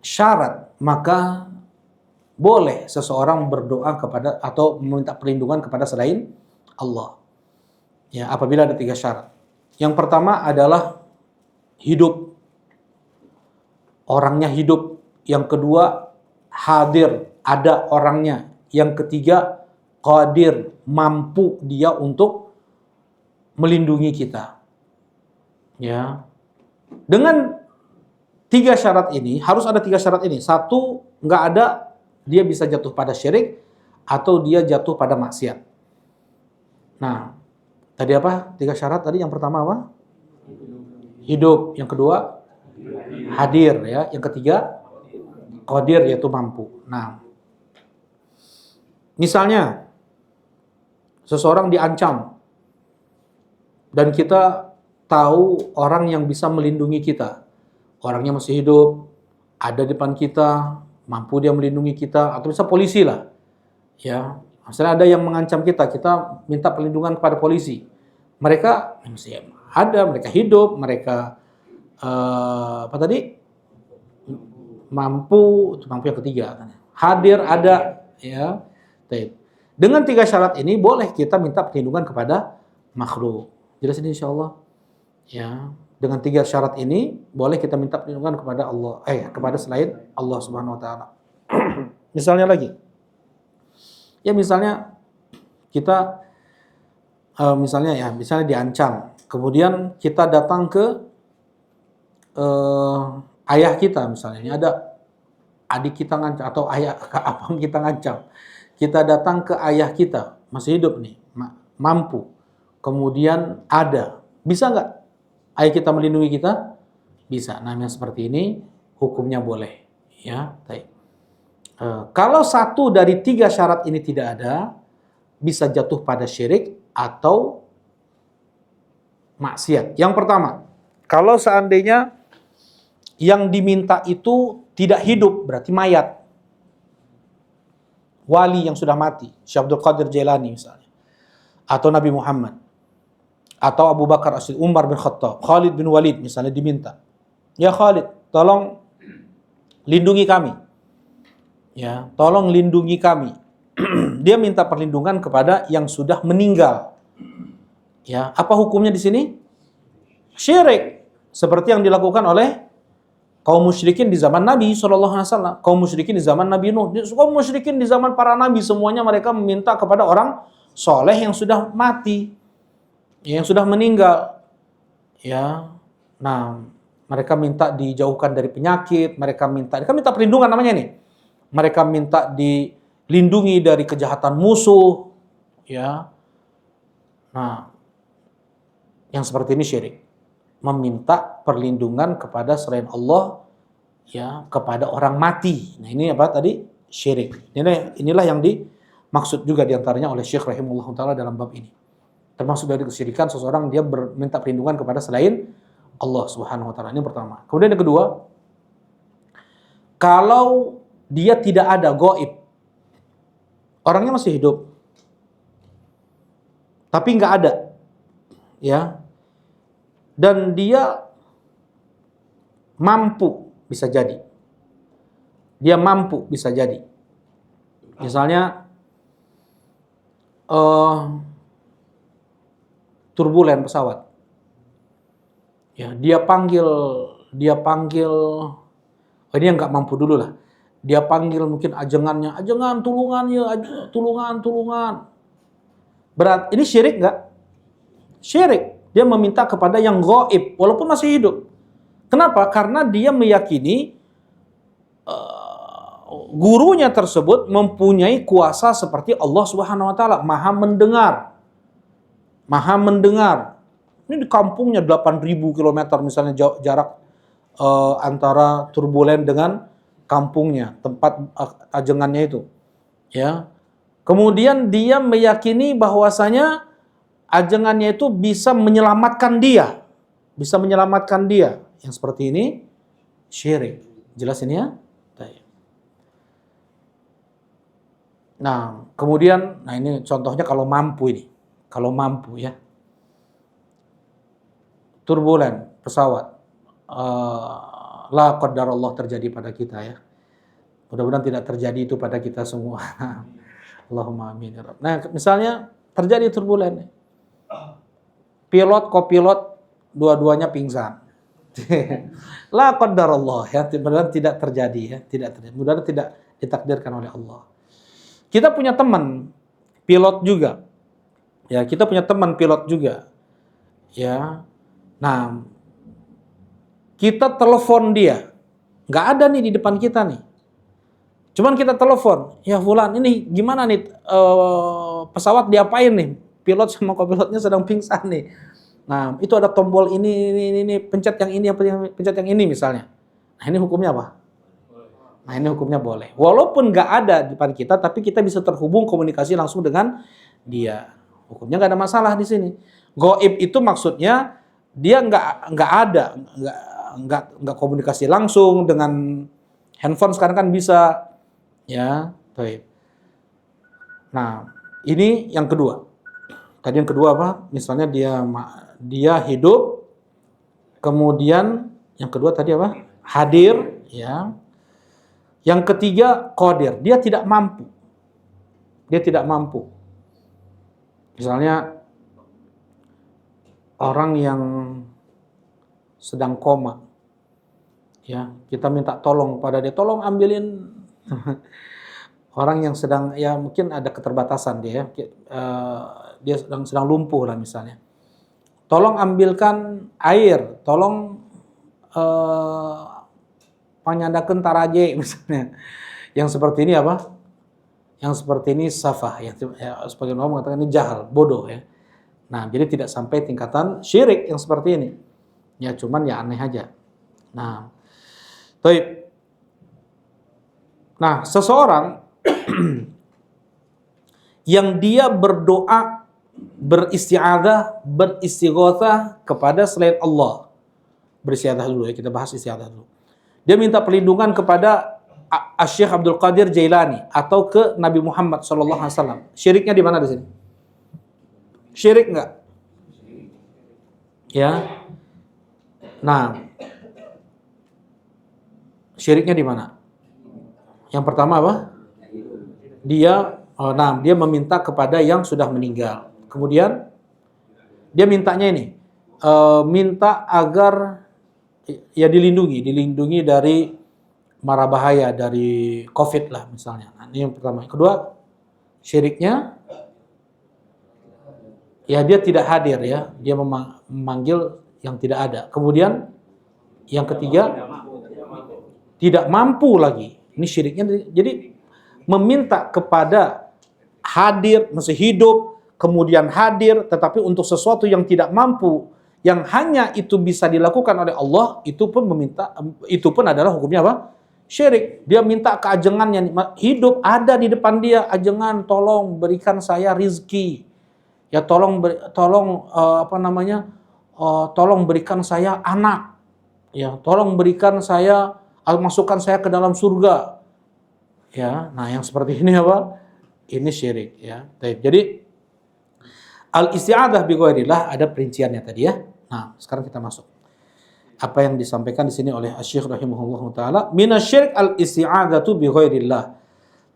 syarat, maka boleh seseorang berdoa kepada atau meminta perlindungan kepada selain Allah. Ya, apabila ada 3 syarat. Yang pertama adalah hidup. Orangnya hidup. Yang kedua, hadir, ada orangnya. Yang ketiga, qadir, mampu dia untuk melindungi kita. Ya. Dengan 3 syarat ini, harus ada 3 syarat ini. 1, nggak ada, dia bisa jatuh pada syirik, atau dia jatuh pada maksiat. Nah, tadi apa? 3 syarat tadi, yang pertama apa? Hidup. Yang kedua, hadir, ya. Yang ketiga, qadir, yaitu mampu. Nah, misalnya, seseorang diancam, dan kita tahu orang yang bisa melindungi kita. Orangnya masih hidup, ada di depan kita, mampu dia melindungi kita, atau bisa polisi lah. Ya, misalnya ada yang mengancam kita, kita minta perlindungan kepada polisi. Mereka masih ada, mereka hidup, mereka mampu yang ketiga. Hadir ada, ya. Dengan 3 syarat ini boleh kita minta perlindungan kepada makhluk. Jelas ini insyaallah. Ya. Dengan 3 syarat ini boleh kita minta perlindungan kepada Allah, kepada selain Allah Subhanahu wa taala. Misalnya lagi. Ya misalnya kita misalnya diancam. Kemudian kita datang ke ayah kita misalnya. Ini ada adik kita ngancam atau ayah abang kita ngancam. Kita datang ke ayah kita, masih hidup nih, mampu. Kemudian ada. Bisa nggak ayah kita melindungi kita? Bisa. Nah, yang seperti ini hukumnya boleh. Ya, baik. Kalau 1 dari 3 syarat ini tidak ada, bisa jatuh pada syirik atau maksiat. Yang pertama, kalau seandainya yang diminta itu tidak hidup, berarti mayat. Wali yang sudah mati, Syekh Abdul Qadir Jailani misalnya. Atau Nabi Muhammad. Atau Abu Bakar As-Siddiq, Umar bin Khattab, Khalid bin Walid misalnya diminta. Ya Khalid, tolong lindungi kami. Ya, tolong lindungi kami. Dia minta perlindungan kepada yang sudah meninggal. Ya, apa hukumnya di sini? Syirik. Seperti yang dilakukan oleh kaum musyrikin di zaman Nabi SAW, kaum musyrikin di zaman Nabi Nuh, kaum musyrikin di zaman para nabi, semuanya mereka meminta kepada orang soleh yang sudah mati, yang sudah meninggal. Ya, nah mereka minta dijauhkan dari penyakit, mereka minta perlindungan namanya nih. Mereka minta dilindungi dari kejahatan musuh. Ya, nah yang seperti ini syirik. meminta perlindungan kepada selain Allah, ya, kepada orang mati. Nah, ini apa tadi? Syirik. Inilah yang dimaksud juga diantaranya oleh Syekh rahimahullah taala dalam bab ini. Termasuk dari kesyirikan seseorang dia minta perlindungan kepada selain Allah Subhanahu wa taala. Ini pertama. Kemudian yang kedua, kalau dia tidak ada gaib, orangnya masih hidup, tapi nggak ada, ya, dan dia mampu, bisa jadi, misalnya turbulen pesawat, ya, dia panggil, ini yang nggak mampu dulu lah. Dia panggil mungkin ajengannya, ajengan, tulungan ya, tulungan. Berat, ini syirik nggak? Syirik. Dia meminta kepada yang gaib, walaupun masih hidup. Kenapa? Karena dia meyakini gurunya tersebut mempunyai kuasa seperti Allah Subhanahu wa taala, Maha mendengar. Ini di kampungnya 8.000 km misalnya jarak antara turbulen dengan kampungnya, tempat ajengannya itu, ya. Kemudian dia meyakini bahwasanya ajengannya itu bisa menyelamatkan dia. Yang seperti ini syirik. Jelas ini ya? Nah, kemudian, ini contohnya kalau mampu ini. Kalau mampu ya. Turbulen pesawat. La qadarullah terjadi pada kita ya. Mudah-mudahan tidak terjadi itu pada kita semua. Allahumma amin ya Rabb. Nah, misalnya terjadi turbulen. Pilot, kopilot dua-duanya pingsan. La qadarullah ya, mudah-mudahan tidak terjadi ya, mudah-mudahan tidak ditakdirkan oleh Allah. Kita punya teman pilot juga. Ya, kita punya teman pilot juga. Ya. Nah, kita telepon dia. Nggak ada nih di depan kita nih. Cuman kita telepon, ya fulan, ini gimana nih pesawat diapain nih? Pilot sama kopilotnya sedang pingsan nih. Nah, itu ada tombol ini, pencet yang ini, pencet yang ini misalnya. Nah, ini hukumnya apa? Nah, ini hukumnya boleh. Walaupun nggak ada di depan kita, tapi kita bisa terhubung komunikasi langsung dengan dia. Hukumnya nggak ada masalah di sini. Gaib itu maksudnya dia nggak ada, nggak komunikasi langsung dengan handphone sekarang kan bisa. Ya, baik. Nah, ini yang kedua. Tadi yang kedua apa? Misalnya dia hidup, kemudian yang kedua tadi apa? Hadir, ya. Yang ketiga qadir, dia tidak mampu. Misalnya orang yang sedang koma, ya, kita minta tolong pada dia, tolong ambilin. Orang yang sedang, ya mungkin ada keterbatasan dia, dia sedang lumpuh lah misalnya. Tolong ambilkan air, tolong panyandakeun taraje misalnya. Yang seperti ini apa? Yang seperti ini safah, ya, sebagian orang mengatakan ini jahal, bodoh ya. Nah, jadi tidak sampai tingkatan syirik yang seperti ini. Ya cuman ya aneh aja. Nah, baik. Nah, seseorang yang dia berdoa, beristi'adzah, beristighatsah kepada selain Allah. Beristi'adzah dulu ya, kita bahas isti'adzah dulu. Dia minta perlindungan kepada Syekh Abdul Qadir Jailani atau ke Nabi Muhammad SAW. Syiriknya di mana di sini? Syirik enggak? Ya. Nah, syiriknya di mana? Yang pertama apa? Dia meminta kepada yang sudah meninggal. Kemudian dia mintanya ini, minta agar ya dilindungi dari mara bahaya, dari COVID lah misalnya. Nah, ini yang pertama. Yang kedua, syiriknya ya dia tidak hadir ya, dia memanggil yang tidak ada. Kemudian yang ketiga, tidak mampu lagi. Ini syiriknya, jadi meminta kepada hadir, masih hidup, kemudian hadir, tetapi untuk sesuatu yang tidak mampu, yang hanya itu bisa dilakukan oleh Allah, itu pun adalah hukumnya apa? Syirik. Dia minta keajengannya, hidup ada di depan dia, ajengan, tolong berikan saya rizki. Ya tolong tolong berikan saya anak. Ya, tolong berikan saya, masukkan saya ke dalam surga. Ya, nah yang seperti ini apa? Ini syirik ya. Jadi al-isti'adzah bi ghairillah ada perinciannya tadi ya. Nah, sekarang kita masuk. Apa yang disampaikan di sini oleh Asy-Syaikh rahimahullahu taala, minasyirik al-isti'adzatu bi ghairillah.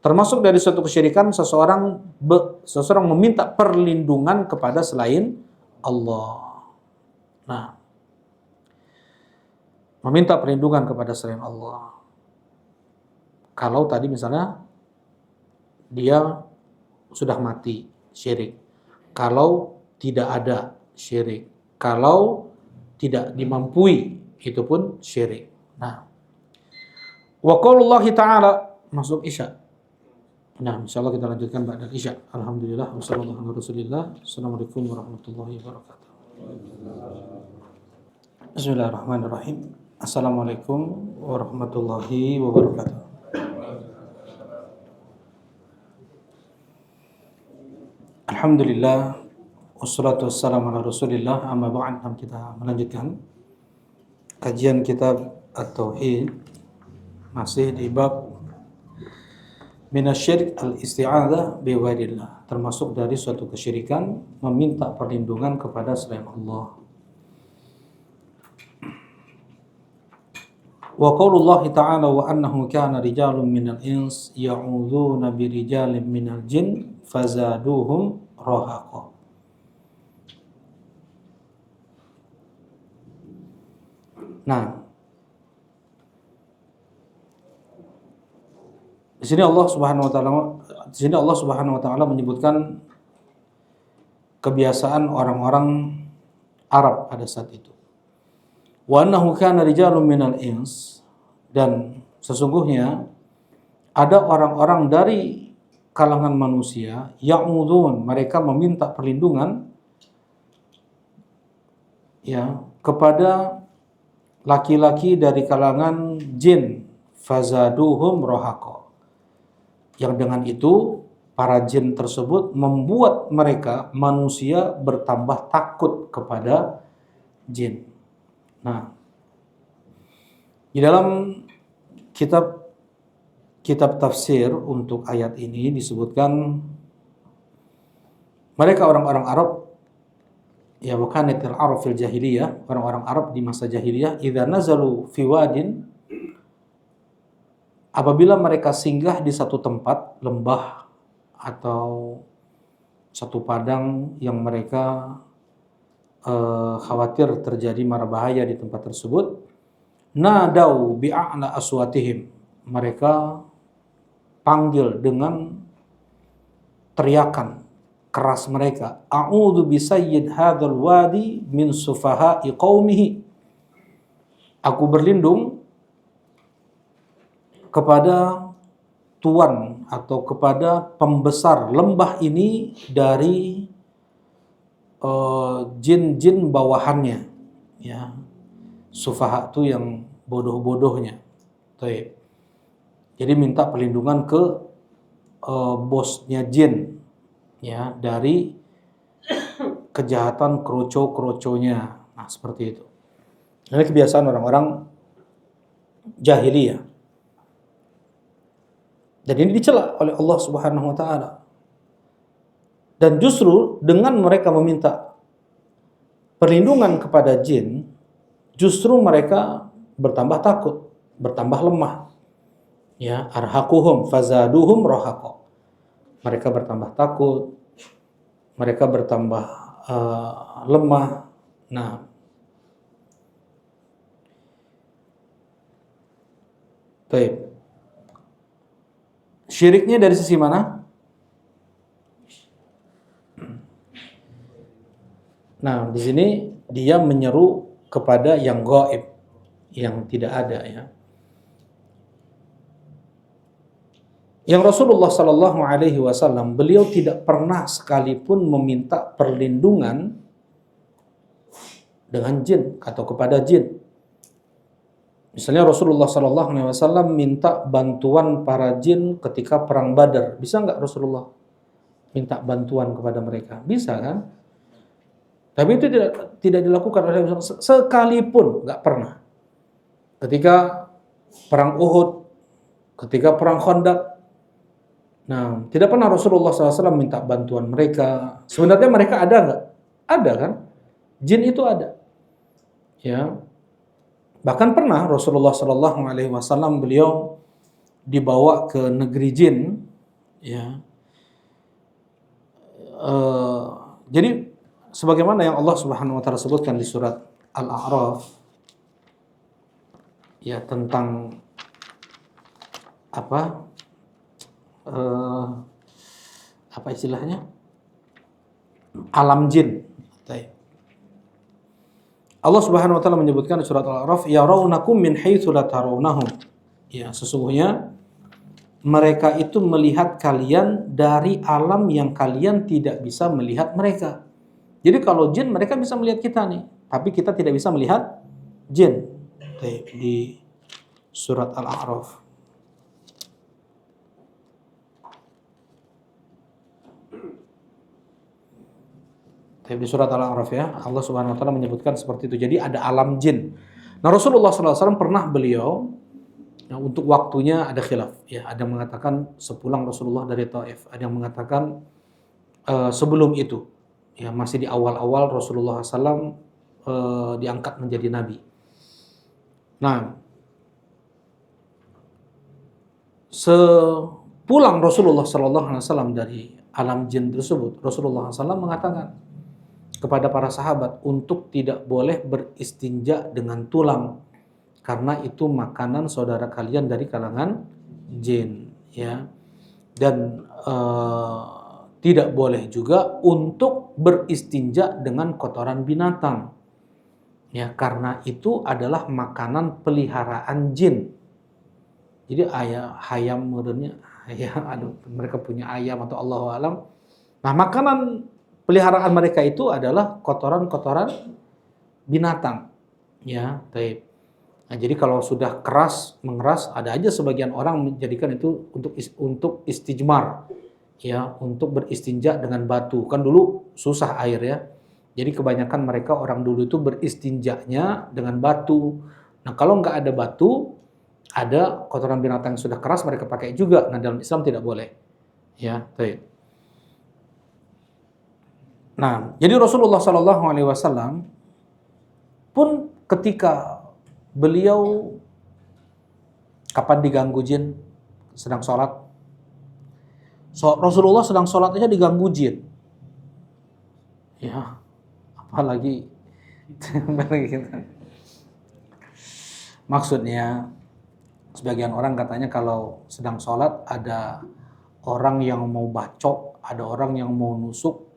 Termasuk dari suatu kesyirikan seseorang meminta perlindungan kepada selain Allah. Nah, meminta perlindungan kepada selain Allah. Kalau tadi misalnya dia sudah mati, syirik. Kalau tidak ada, syirik. Kalau tidak dimampui, itu pun syirik. Nah, wa qaulullahi ta'ala, masuk Isya. Nah, insyaallah kita lanjutkan ba'da Isya. Alhamdulillah wassallallahu ala Rasulillah. Assalamualaikum warahmatullahi wabarakatuh. Bismillahirrahmanirrahim. Assalamualaikum warahmatullahi wabarakatuh. Alhamdulillah wassalatu wassalamu ala Rasulillah. Amma ba'd, kita melanjutkan kajian kitab At-Tauhid, masih di bab minasyirik al-isti'adzah bi ghairillah, termasuk dari suatu kesyirikan meminta perlindungan kepada selain Allah. Wa qaulullahi ta'ala wa annahu kana rijalun minal ins ya'udzuna bi rijalin minal jin fazaduhum rahaqa. Nah, di sini Allah Subhanahu wa taala menyebutkan kebiasaan orang-orang Arab pada saat itu. Wa annahu kana rijalun minal ins, dan sesungguhnya ada orang-orang dari kalangan manusia, ya'udun, mereka meminta perlindungan ya kepada laki-laki dari kalangan jin, fazaduhum rahaqa. Yang dengan itu para jin tersebut membuat mereka manusia bertambah takut kepada jin. Nah, di dalam kitab tafsir untuk ayat ini disebutkan mereka orang-orang Arab, ya wakanatil Arab fil jahiliyah, orang-orang Arab di masa jahiliyah, idza nazalu fi wadin, apabila mereka singgah di satu tempat, lembah atau satu padang yang mereka khawatir terjadi mara bahaya di tempat tersebut, nadau bi'a'la aswatihim, mereka panggil dengan teriakan keras mereka, a'udzu bisayyid hadzal wadi min sufaha'i qaumihi, aku berlindung kepada tuan atau kepada pembesar lembah ini dari jin-jin bawahannya, ya. Sufaha itu yang bodoh-bodohnya. Jadi minta perlindungan ke bosnya jin, ya, dari kejahatan kroco-kroconya. Nah, seperti itu. Ini kebiasaan orang-orang jahiliyah. Dan ini dicela oleh Allah Subhanahu wa taala. Dan justru dengan mereka meminta perlindungan kepada jin, justru mereka bertambah takut, bertambah lemah. Ya, arhaquhum fazaduhum rahaqa. Mereka bertambah takut, mereka bertambah lemah. Nah, baik. Syiriknya dari sisi mana? Nah, di sini dia menyeru kepada yang gaib, yang tidak ada, ya. Yang Rasulullah Sallallahu Alaihi Wasallam, beliau tidak pernah sekalipun meminta perlindungan dengan jin atau kepada jin. Misalnya Rasulullah SAW minta bantuan para jin ketika perang Badar. Bisa nggak Rasulullah minta bantuan kepada mereka? Bisa kan? Tapi itu tidak dilakukan oleh Rasulullah sekalipun, nggak pernah. Ketika perang Uhud, ketika perang Khandaq, nah tidak pernah Rasulullah SAW minta bantuan mereka. Sebenarnya mereka ada nggak? Ada kan? Jin itu ada. Ya. Bahkan pernah Rasulullah SAW beliau dibawa ke negeri jin. Ya. Jadi sebagaimana yang Allah Subhanahu wa taala sebutkan di surat Al-A'raf, ya, tentang apa istilahnya? Alam jin. Allah Subhanahu wa taala menyebutkan di surat Al-A'raf, yarawnakum min haitsu la tarawnahum. Ya, sesungguhnya mereka itu melihat kalian dari alam yang kalian tidak bisa melihat mereka. Jadi kalau jin mereka bisa melihat kita nih, tapi kita tidak bisa melihat jin. Di surat Al-A'raf. Di surat Al-A'raf ya, Allah Subhanahu wa taala menyebutkan seperti itu. Jadi ada alam jin. Nah, Rasulullah SAW pernah beliau, nah, untuk waktunya ada khilaf ya, ada yang mengatakan sepulang Rasulullah dari Taif, ada yang mengatakan sebelum itu. Ya, masih di awal-awal Rasulullah SAW diangkat menjadi nabi. Nah, sepulang Rasulullah SAW dari alam jin tersebut, Rasulullah SAW mengatakan kepada para sahabat untuk tidak boleh beristinja dengan tulang, karena itu makanan saudara kalian dari kalangan jin, ya. Dan tidak boleh juga untuk beristinja dengan kotoran binatang, ya, karena itu adalah makanan peliharaan jin. Jadi ayam modelnya, ya, mereka punya ayam atau Allahu alam. Nah, makanan peliharaan mereka itu adalah kotoran-kotoran binatang, ya, taib. Nah, jadi kalau sudah mengeras, ada aja sebagian orang menjadikan itu untuk istijmar, ya, untuk beristinja dengan batu. Kan dulu susah air ya. Jadi kebanyakan mereka orang dulu itu beristinjanya dengan batu. Nah, kalau nggak ada batu, ada kotoran binatang yang sudah keras mereka pakai juga. Nah, dalam Islam tidak boleh. Ya, baik. Nah, jadi Rasulullah SAW pun ketika beliau kapan diganggu jin sedang sholat, Rasulullah sedang sholat aja diganggu jin. Ya, apalagi maksudnya sebagian orang katanya kalau sedang sholat ada orang yang mau bacok, ada orang yang mau nusuk,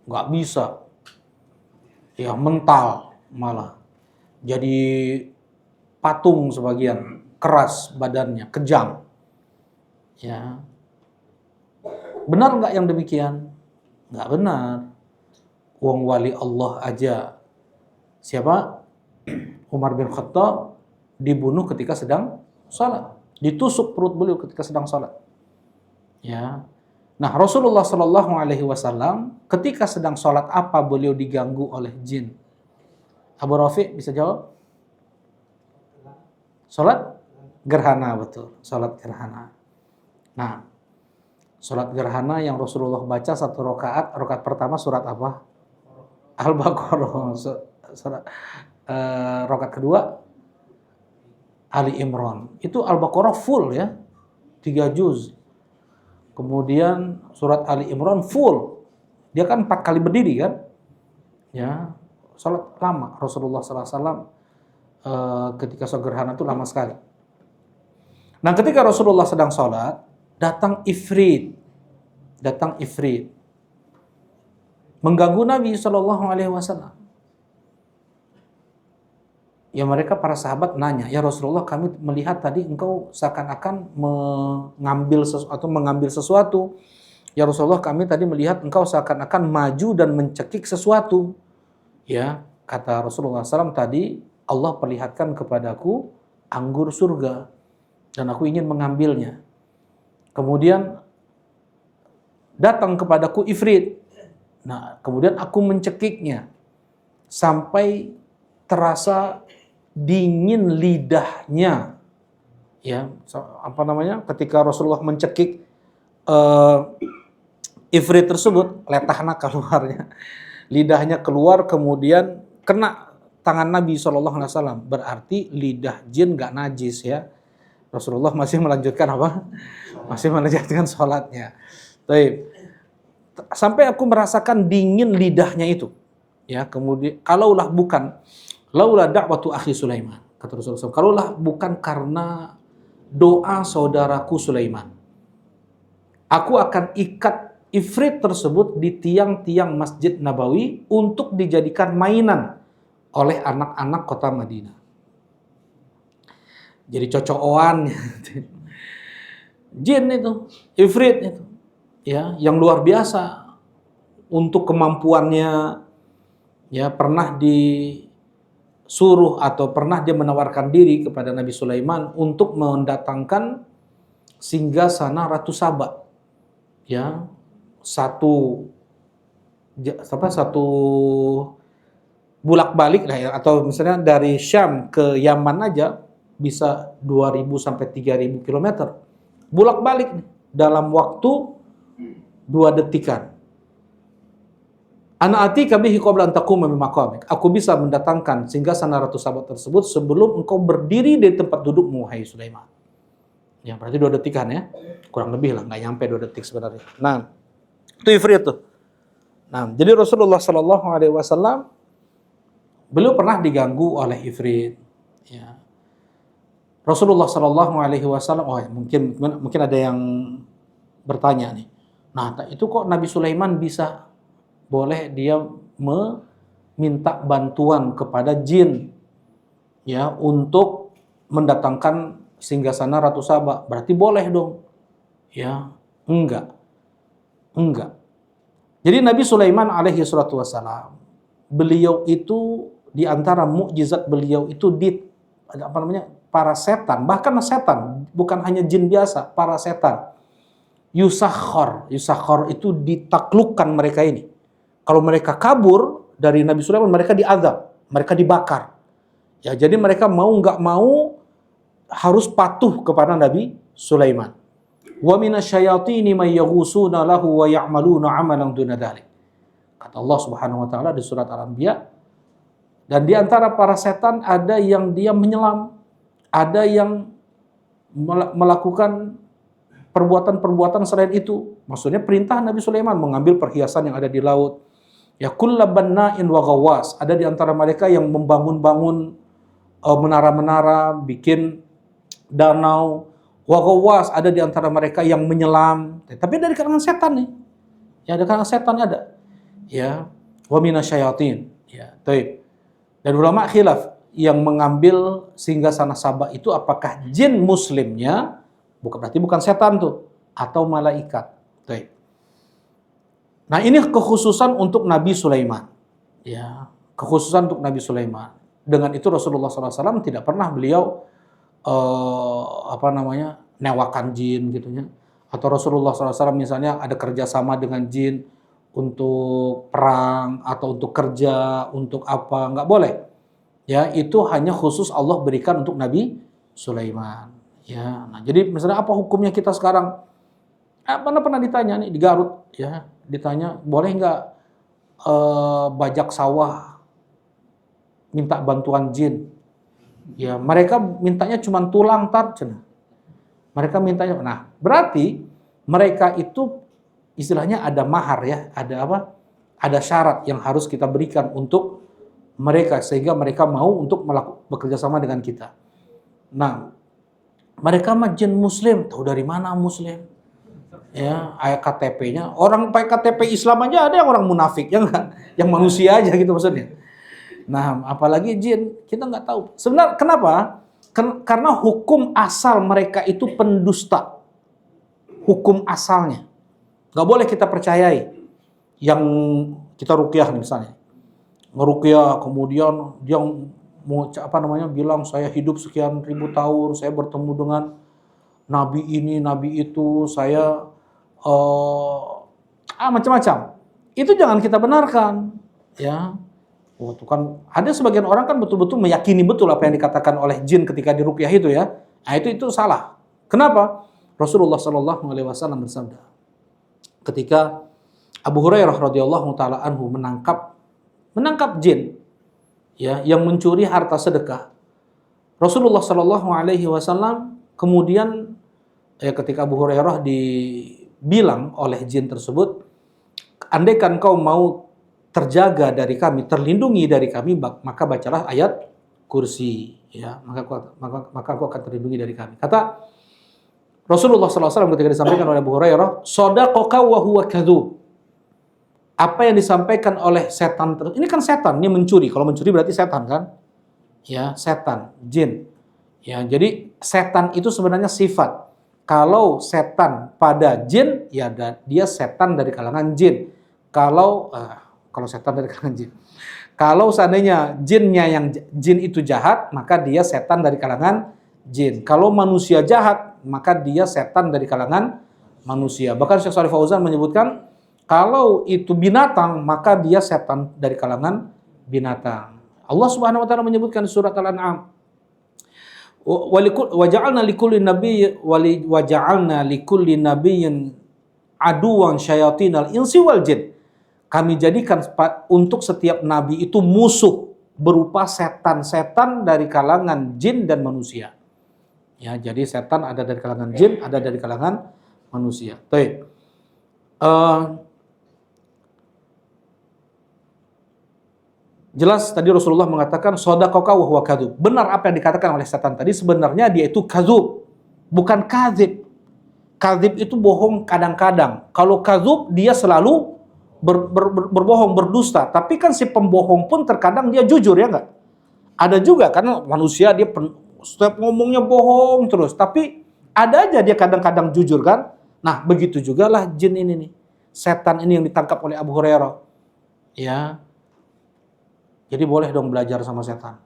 nggak bisa. Ya, mental malah. Jadi patung sebagian, keras badannya, kejam. Ya. Benar nggak yang demikian? Nggak benar. Wong wali Allah aja. Siapa? Umar bin Khattab dibunuh ketika sedang salat. Ditusuk perut beliau ketika sedang salat. Ya. Nah, Rasulullah SAW ketika sedang salat apa beliau diganggu oleh jin? Abu Rafi bisa jawab? Salat gerhana, betul. Salat gerhana. Nah, salat gerhana yang Rasulullah baca satu rakaat pertama surat apa? Al-Baqarah. Rakaat kedua Ali Imran. Itu Al-Baqarah full ya. 3 juz. Kemudian surat Ali Imran full. Dia kan 4 kali berdiri kan? Ya. Salat lama. Rasulullah SAW ketika salat gerhana itu lama sekali. Nah, ketika Rasulullah sedang salat, datang ifrit. Mengganggu Nabi SAW. Ya, mereka para sahabat nanya, ya Rasulullah, kami melihat tadi engkau seakan-akan mengambil sesuatu. Ya Rasulullah, kami tadi melihat engkau seakan-akan maju dan mencekik sesuatu. Ya, kata Rasulullah SAW tadi, Allah perlihatkan kepadaku anggur surga dan aku ingin mengambilnya. Kemudian datang kepadaku ifrit. Nah, kemudian aku mencekiknya sampai terasa dingin lidahnya. Ya, apa namanya? Ketika Rasulullah mencekik ifrit tersebut, letahna keluarnya. Lidahnya keluar, kemudian kena tangan Nabi SAW. Berarti lidah jin gak najis ya. Rasulullah masih melanjutkan apa? Masih melanjutkan sholatnya. Baik. Sampai aku merasakan dingin lidahnya itu. Ya, kemudian kalaulah bukan laula da'watu akhi Sulaiman, kata Rasulullah SAW, kalaulah bukan karena doa saudaraku Sulaiman, aku akan ikat ifrit tersebut di tiang-tiang Masjid Nabawi untuk dijadikan mainan oleh anak-anak kota Madinah. Jadi cocokan jin itu, ifrit itu, ya, yang luar biasa untuk kemampuannya. Ya, pernah disuruh atau pernah dia menawarkan diri kepada Nabi Sulaiman untuk mendatangkan singgasana Ratu Saba. Ya, satu bolak-balik lah ya, atau misalnya dari Syam ke Yaman aja bisa 2.000 sampai 3.000 km. Bolak-balik dalam waktu 2 detikan. Ana atika bihi qabla an taquma min maqamik. Aku bisa mendatangkan singgasana Ratu Saba tersebut sebelum engkau berdiri di tempat dudukmu, wahai Sulaiman. Ya, berarti 2 detikan ya. Kurang lebih lah, nggak nyampe 2 detik sebenarnya. Nah, itu ifrit tuh. Nah, jadi Rasulullah SAW beliau pernah diganggu oleh ifrit. Ya. Rasulullah SAW, oh ya, mungkin ada yang bertanya nih. Nah, itu kok Nabi Sulaiman bisa boleh dia meminta bantuan kepada jin ya untuk mendatangkan singgasana Ratu Saba? Berarti boleh dong. Ya, enggak. Jadi Nabi Sulaiman alaihi salatu wassalam, beliau itu di antara mukjizat beliau itu para setan, bahkan setan, bukan hanya jin biasa, para setan. Yusakhor itu ditaklukkan mereka ini. Kalau mereka kabur dari Nabi Sulaiman, mereka diazab, mereka dibakar. Ya, jadi mereka mau nggak mau harus patuh kepada Nabi Sulaiman. Wa minasyayatini may yaghusuna lahu wa ya'maluna 'amalan duna dzalik. Kata Allah Subhanahu wa taala di surat Al-Anbiya, dan di antara para setan ada yang dia menyelam, ada yang melakukan perbuatan-perbuatan selain itu. Maksudnya perintah Nabi Sulaiman mengambil perhiasan yang ada di laut. Ya, kullabanna'in wa ghawwas, ada di antara mereka yang membangun-bangun menara-menara, bikin danau. Wa ghawwas, ada di antara mereka yang menyelam. Tapi dari kalangan setan nih. Ya, ada kalangan setan ada. Ya, wa minasyayatin. Ya, baik. Dan ulama khilaf yang mengambil singgasana Saba itu apakah jin muslimnya, berarti bukan setan tuh, atau malaikat. Baik. Nah, ini kekhususan untuk Nabi Sulaiman. Ya, kekhususan untuk Nabi Sulaiman. Dengan itu Rasulullah SAW tidak pernah beliau newakan jin gitu ya. Atau Rasulullah SAW misalnya ada kerjasama dengan jin untuk perang atau untuk kerja, untuk apa, nggak boleh. Ya, itu hanya khusus Allah berikan untuk Nabi Sulaiman. Ya, nah jadi misalnya apa hukumnya kita sekarang? Pernah ditanya nih di Garut, ya, ditanya boleh nggak bajak sawah minta bantuan jin? Ya, mereka mintanya cuma tulang cina. Mereka mintanya, nah berarti mereka itu istilahnya ada mahar ya, ada apa? Ada syarat yang harus kita berikan untuk mereka sehingga mereka mau untuk bekerja sama dengan kita. Nah, mereka mah jin muslim, tahu dari mana muslim? Ya, KTP-nya orang pakai KTP Islam aja ada yang orang munafik, yang manusia aja gitu maksudnya. Nah, apalagi jin, kita nggak tahu. Sebenarnya kenapa? Karena hukum asal mereka itu pendusta. Hukum asalnya nggak boleh kita percayai. Yang kita ruqyah misalnya, ngeruqyah, kemudian dia mau bilang saya hidup sekian ribu tahun, saya bertemu dengan nabi ini, nabi itu, saya macam-macam. Itu jangan kita benarkan, ya. Oh, itu kan ada sebagian orang kan betul-betul meyakini betul apa yang dikatakan oleh jin ketika diruqyah itu ya. Nah, itu salah. Kenapa? Rasulullah Shallallahu alaihi wasallam bersabda ketika Abu Hurairah radhiyallahu taala anhu menangkap jin ya yang mencuri harta sedekah. Rasulullah Shallallahu alaihi wasallam kemudian ketika Abu Hurairah dibilang oleh jin tersebut, andaikan kau mau terjaga dari kami, terlindungi dari kami, maka bacalah ayat kursi, ya, maka kau akan terlindungi dari kami. Kata Rasulullah SAW ketika disampaikan oleh Abu Hurairah, "Shadaqaka wa huwa kadzub." Apa yang disampaikan oleh setan, ini kan setan, ini mencuri. Kalau mencuri berarti setan kan? Ya, setan, jin. Ya, jadi setan itu sebenarnya sifat. Kalau setan pada jin, ya dia setan dari kalangan jin. Kalau setan dari kalangan jin. Kalau seandainya jin itu jahat, maka dia setan dari kalangan jin. Kalau manusia jahat, maka dia setan dari kalangan manusia. Bahkan Syekh Shalih Fauzan menyebutkan, kalau itu binatang, maka dia setan dari kalangan binatang. Allah Subhanahu wa taala menyebutkan di surat Al-An'am, waja'alna likulli nabiyyin aduwan syayatinal insi wal jin. Kami jadikan untuk setiap nabi itu musuh berupa setan-setan dari kalangan jin dan manusia. Ya, jadi setan ada dari kalangan jin, ada dari kalangan manusia. Baik. Jelas tadi Rasulullah mengatakan shadaqaka wa huwa kadzub. Benar apa yang dikatakan oleh setan tadi, sebenarnya dia itu kadzub, bukan kadzib. Kadzib itu bohong kadang-kadang. Kalau kadzub dia selalu berbohong, berdusta. Tapi kan si pembohong pun terkadang dia jujur, ya enggak? Ada juga karena manusia dia setiap ngomongnya bohong terus, tapi ada aja dia kadang-kadang jujur kan? Nah, begitu juga lah jin ini nih. Setan ini yang ditangkap oleh Abu Hurairah. Ya. Jadi boleh dong belajar sama setan.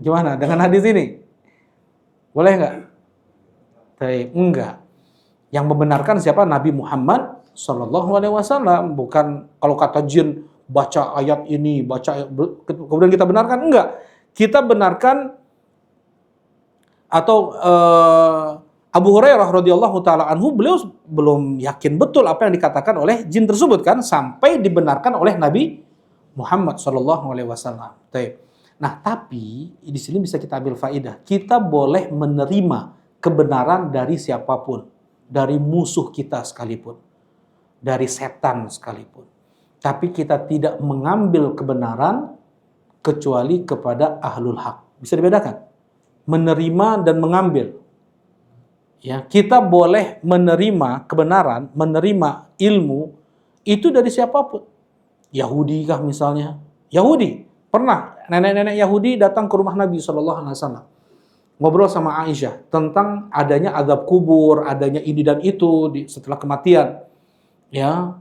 Gimana dengan hadis ini? Boleh enggak? Enggak. Yang membenarkan siapa? Nabi Muhammad Sallallahu Alaihi Wasallam. Bukan kalau kata jin baca ayat ini, kemudian kita benarkan, enggak. Kita benarkan atau Abu Hurairah radhiyallahu taala anhu, beliau belum yakin betul apa yang dikatakan oleh jin tersebut kan, sampai dibenarkan oleh Nabi Muhammad Sallallahu Alaihi Wasallam. Nah, tapi di sini bisa kita ambil faidah. Kita boleh menerima kebenaran dari siapapun, dari musuh kita sekalipun, dari setan sekalipun. Tapi kita tidak mengambil kebenaran kecuali kepada ahlul haq. Bisa dibedakan? Menerima dan mengambil. Ya, kita boleh menerima kebenaran, menerima ilmu itu dari siapapun. Yahudi kah misalnya? Yahudi. Pernah nenek-nenek Yahudi datang ke rumah Nabi SAW. Ngobrol sama Aisyah tentang adanya azab kubur, adanya ini dan itu setelah kematian. Ya,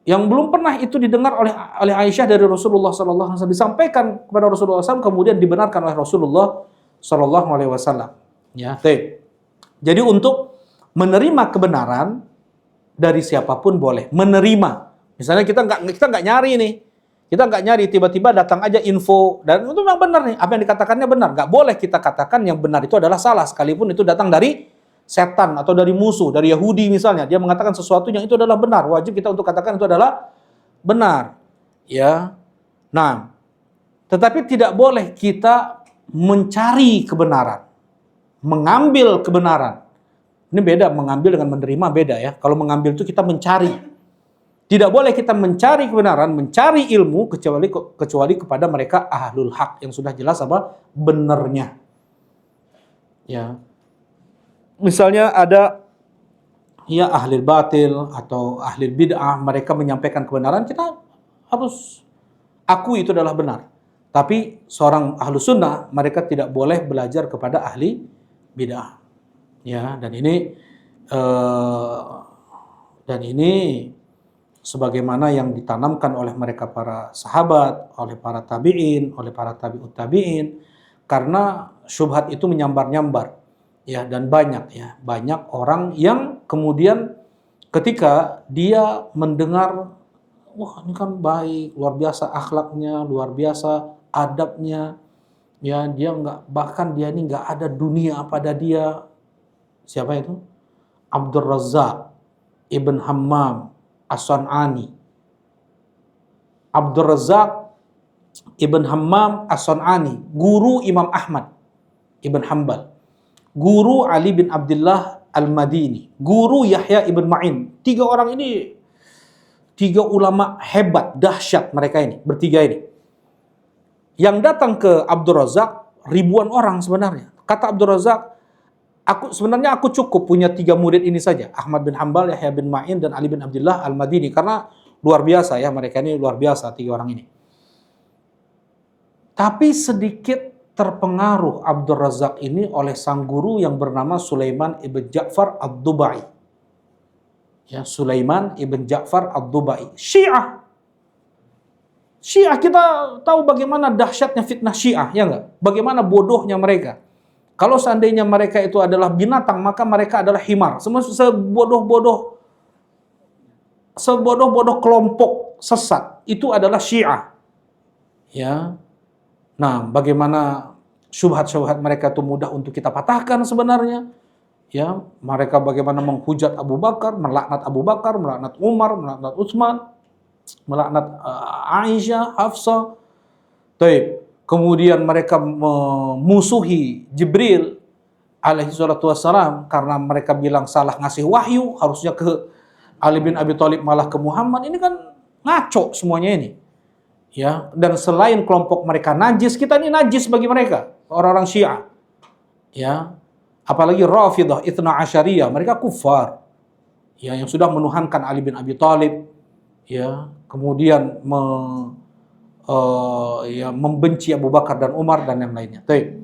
yang belum pernah itu didengar oleh Aisyah dari Rasulullah SAW, disampaikan kepada Rasulullah SAW, kemudian dibenarkan oleh Rasulullah SAW. Ya, jadi untuk menerima kebenaran dari siapapun boleh menerima. Misalnya kita nggak nyari nih, kita nggak nyari, tiba-tiba datang aja info dan itu memang benar nih, apa yang dikatakannya benar. Nggak boleh kita katakan yang benar itu adalah salah, sekalipun itu datang dari setan atau dari musuh, dari Yahudi misalnya, dia mengatakan sesuatu yang itu adalah benar, wajib kita untuk katakan itu adalah benar, ya. Nah, tetapi tidak boleh kita mencari kebenaran, mengambil kebenaran. Ini beda, mengambil dengan menerima beda ya. Kalau mengambil itu kita mencari. Tidak boleh kita mencari kebenaran, mencari ilmu kecuali kepada mereka ahlul haq yang sudah jelas apa benarnya. Ya. Misalnya ada ya ahli batil atau ahli bid'ah, mereka menyampaikan kebenaran, kita harus akui itu adalah benar. Tapi seorang ahlu sunnah, mereka tidak boleh belajar kepada ahli bid'ah. Ya, dan ini sebagaimana yang ditanamkan oleh mereka para sahabat, oleh para tabi'in, oleh para tabi'ut tabi'in, karena syubhat itu menyambar-nyambar ya, dan banyak orang yang kemudian ketika dia mendengar, wah ini kan baik, luar biasa akhlaknya, luar biasa adabnya, ya dia nggak, bahkan dia ini nggak ada dunia pada dia. Siapa itu? Abdul Razzaq Ibn Hammam As-San'ani. Abdul Razzaq Ibn Hammam As-San'ani, guru Imam Ahmad Ibn Hanbal, guru Ali bin Abdullah Al-Madini, guru Yahya Ibn Ma'in. Tiga orang ini, tiga ulama hebat, dahsyat mereka ini, bertiga ini. Yang datang ke Abdul Razzaq ribuan orang sebenarnya. Kata Abdul Razzaq, aku cukup punya tiga murid ini saja, Ahmad bin Hanbal, Yahya bin Ma'in, dan Ali bin Abdullah Al-Madini, karena luar biasa ya, mereka ini luar biasa, tiga orang ini. Tapi sedikit terpengaruh Abdul Razzaq ini oleh sang guru yang bernama Sulaiman ibn Ja'far ad-Dubai. Ya, Sulaiman ibn Ja'far ad-Dubai, Syiah. Syiah, kita tahu bagaimana dahsyatnya fitnah Syiah, ya enggak? Bagaimana bodohnya mereka. Kalau seandainya mereka itu adalah binatang, maka mereka adalah himar. Sebodoh-bodoh kelompok sesat itu adalah Syiah. Ya. Nah, bagaimana syubhat-syubhat mereka itu mudah untuk kita patahkan sebenarnya. Ya, mereka bagaimana menghujat Abu Bakar, melaknat Abu Bakar, melaknat Umar, melaknat Utsman, melaknat Aisyah, Hafsah. Taib. Kemudian mereka memusuhi Jibril alaihi salatu wassalam karena mereka bilang salah ngasih wahyu, harusnya ke Ali bin Abi Thalib malah ke Muhammad. Ini kan ngaco semuanya ini. Ya, dan selain kelompok mereka najis, kita ini najis bagi mereka, orang-orang Syiah. Ya. Apalagi Rafidah, Itsna Asyariyah, mereka kufar. Ya, yang sudah menuhankan Ali bin Abi Thalib, ya, kemudian membenci Abu Bakar dan Umar dan yang lainnya. Taib.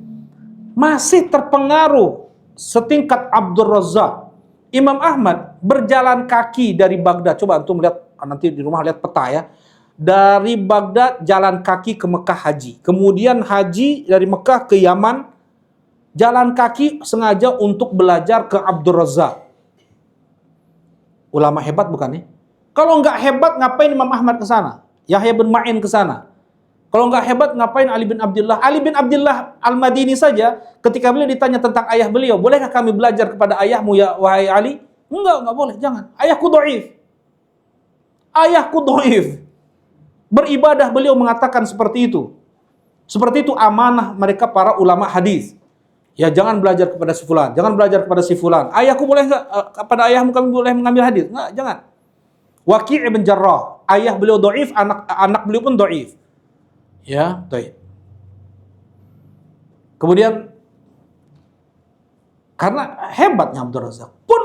Masih terpengaruh setingkat Abdul Razzaq. Imam Ahmad berjalan kaki dari Baghdad. Coba antum lihat nanti di rumah, lihat peta ya. Dari Baghdad jalan kaki ke Mekah haji. Kemudian haji dari Mekah ke Yaman, jalan kaki sengaja untuk belajar ke Abdul Razzaq. Ulama hebat bukan nih? Kalau nggak hebat ngapain Imam Ahmad ke sana? Yahya bin Ma'in ke sana? Kalau nggak hebat ngapain Ali bin Abdullah? Ali bin Abdullah Al-Madini saja ketika beliau ditanya tentang ayah beliau, bolehkah kami belajar kepada ayahmu ya wahai Ali? Enggak boleh, jangan. Ayahku dhaif. Ayahku dhaif. Beribadah beliau mengatakan seperti itu. Seperti itu amanah mereka para ulama hadis. Ya, jangan belajar kepada si fulan, jangan belajar kepada si fulan. Ayahku boleh enggak, kepada ayahmu kami boleh mengambil hadis? Enggak, jangan. Waqi' ibn Jarrah, ayah beliau dhaif, anak beliau pun dhaif. Ya, baik. Kemudian karena hebatnya Abdul Razzaq pun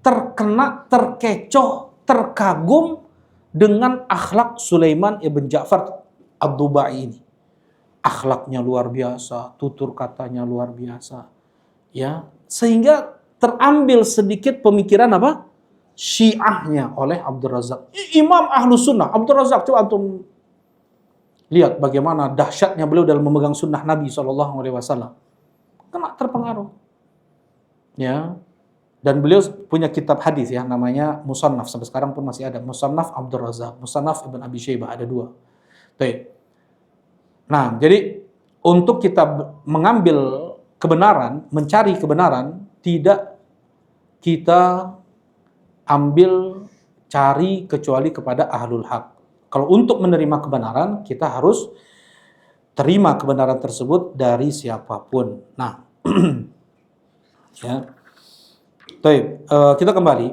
terkena, terkecoh, terkagum dengan akhlak Sulaiman ibn Ja'far ad-Dubai ini. Akhlaknya luar biasa, tutur katanya luar biasa. Ya, sehingga terambil sedikit pemikiran apa? Syiahnya oleh Abdul Razzaq. Imam Ahlus Sunnah, Abdul Razzaq, coba antum lihat bagaimana dahsyatnya beliau dalam memegang sunnah Nabi SAW. Kena terpengaruh. Ya. Dan beliau punya kitab hadis ya, namanya Musannaf, sampai sekarang pun masih ada, Musannaf Abdul Razzaq, Musannaf Ibn Abi Syaibah, ada dua. Baik. Nah, jadi untuk kita mengambil kebenaran, mencari kebenaran, tidak kita ambil cari kecuali kepada ahlul haq. Kalau untuk menerima kebenaran, kita harus terima kebenaran tersebut dari siapapun. Nah, ya. Baik, kita kembali.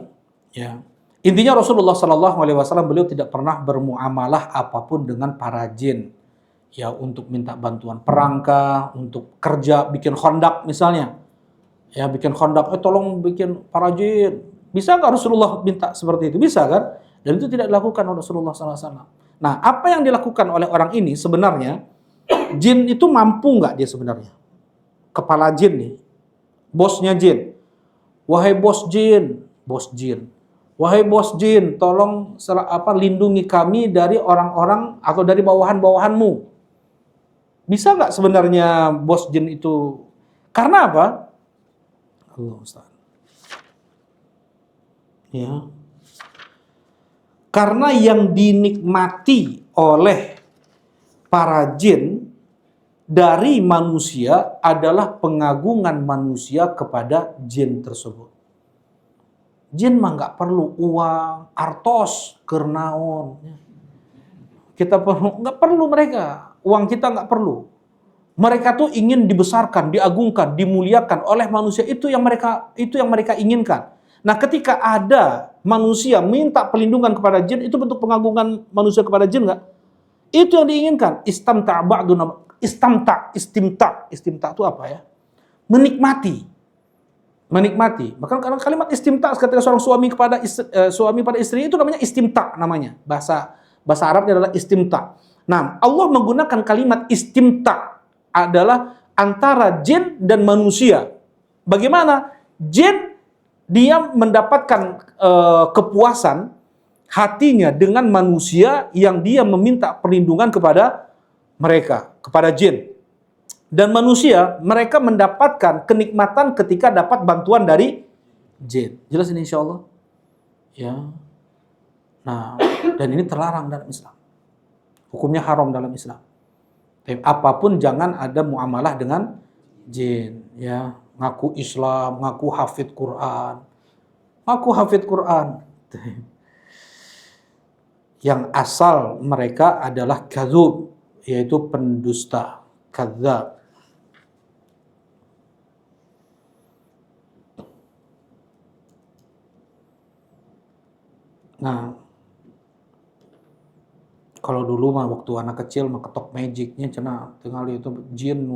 Ya. Intinya Rasulullah SAW beliau tidak pernah bermuamalah apapun dengan para jin. Ya, untuk minta bantuan perangkah, untuk kerja, bikin khondak misalnya. Ya, bikin khondak, tolong bikin para jin. Bisa nggak Rasulullah minta seperti itu? Bisa kan? Dan itu tidak dilakukan oleh Rasulullah SAW. Nah, apa yang dilakukan oleh orang ini sebenarnya, jin itu mampu nggak dia sebenarnya? Kepala jin nih, bosnya jin. Wahai bos jin, Wahai bos jin, tolong lindungi kami dari orang-orang atau dari bawahan-bawahanmu. Bisa nggak sebenarnya bos jin itu? Karena apa? Allah Ustaz. Ya. Karena yang dinikmati oleh para jin dari manusia adalah pengagungan manusia kepada jin tersebut. Jin mah nggak perlu uang, artos, kernaon. Kita nggak perlu mereka. Uang kita nggak perlu. Mereka tuh ingin dibesarkan, diagungkan, dimuliakan oleh manusia. Itu yang mereka inginkan. Nah, ketika ada manusia minta perlindungan kepada jin, itu bentuk pengagungan manusia kepada jin nggak? Itu yang diinginkan. Istimta itu apa ya? Menikmati. Maka karena kalimat istimta ketika seorang suami pada istri itu namanya istimta namanya. Bahasa Arabnya adalah istimta. Nah, Allah menggunakan kalimat istimta adalah antara jin dan manusia. Bagaimana? Jin dia mendapatkan kepuasan hatinya dengan manusia yang dia meminta perlindungan kepada mereka, kepada jin. Dan manusia, mereka mendapatkan kenikmatan ketika dapat bantuan dari jin. Jelas ini insya Allah? Ya. Nah, dan ini terlarang dalam Islam. Hukumnya haram dalam Islam. Apapun jangan ada muamalah dengan jin. Ya. Ngaku Islam, ngaku hafidh Quran. Yang asal mereka adalah kadzub, yaitu pendusta, kadzab. Nah, kalau dulu mah waktu anak kecil mah ketok magicnya cenah tinggal itu jin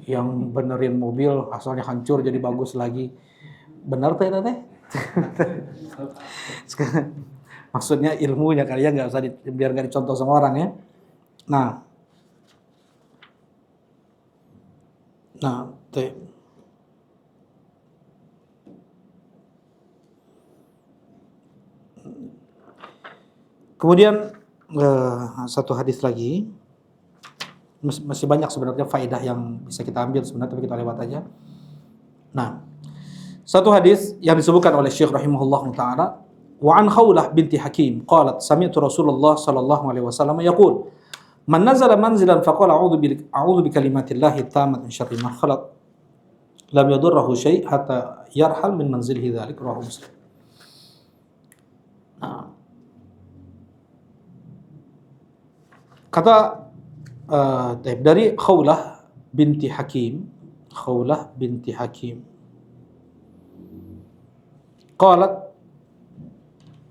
yang benerin mobil asalnya hancur jadi bagus lagi. Benar teh teh? Maksudnya ilmunya kali ya, nggak usah biar nggak dicontoh sama orang ya. Nah teh. Kemudian satu hadis lagi, masih banyak sebenarnya faedah yang bisa kita ambil sebenarnya, tapi kita lewat aja. Nah, satu hadis yang disebutkan oleh Syekh rahimahullah taala, wa an Khawlah binti Hakim qalat sami'tu Rasulullah sallallahu alaihi wasallam yaqul man nazala manzilan faqala a'udzu bi kalimatillahi tammati min syarri ma khalaq lam yadurruhu syai' hatta yarhal min manzilihi dzalik, rawahu Muslim. Kata dari Khawlah binti Hakim, qalat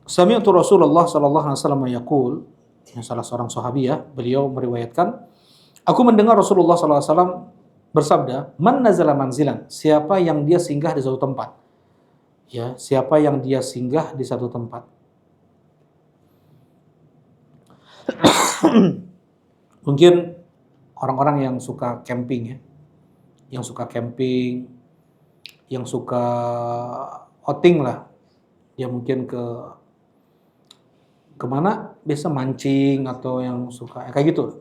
sami'tu Rasulullah sallallahu alaihi wasallam yaqul, yang salah seorang sahabiyah, beliau meriwayatkan, aku mendengar Rasulullah sallallahu alaihi wasallam bersabda, man nazala manzilan, siapa yang dia singgah di suatu tempat. Ya, siapa yang dia singgah di satu tempat. Mungkin orang-orang yang suka camping ya, yang suka outing lah, dia mungkin kemana biasa mancing atau yang suka kayak gitu.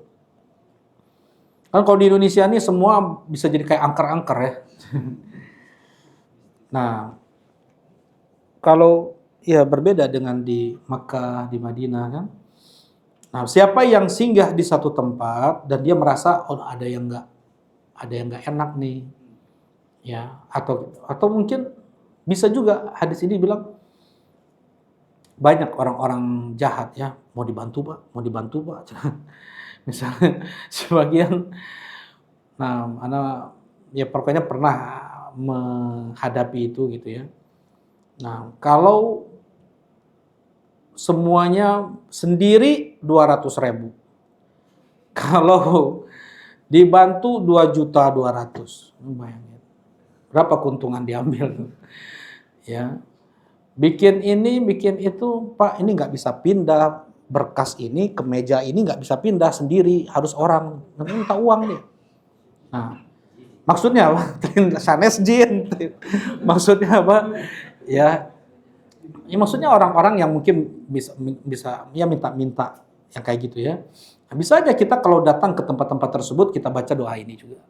Kan kalau di Indonesia ini semua bisa jadi kayak angker-angker ya. Nah, kalau ya berbeda dengan di Makkah, di Madinah kan. Nah, siapa yang singgah di satu tempat dan dia merasa ada yang nggak enak nih, ya, atau mungkin bisa juga hadis ini bilang banyak orang-orang jahat ya, mau dibantu pak, misalnya sebagian, nah, anak ya pokoknya pernah menghadapi itu gitu ya. Nah, kalau semuanya sendiri 200.000. Kalau dibantu 2.200.000. Bayangin. Berapa keuntungan diambil tuh? Ya. Bikin ini, bikin itu, Pak, ini nggak bisa pindah. Berkas ini ke meja ini nggak bisa pindah sendiri, harus orang. Nanti minta uang nih. Nah, maksudnya apa? Sanes jin. Maksudnya apa? Ya. Ya maksudnya orang-orang yang mungkin bisa ya minta-minta yang kayak gitu ya. Nah, bisa aja kita kalau datang ke tempat-tempat tersebut kita baca doa ini juga.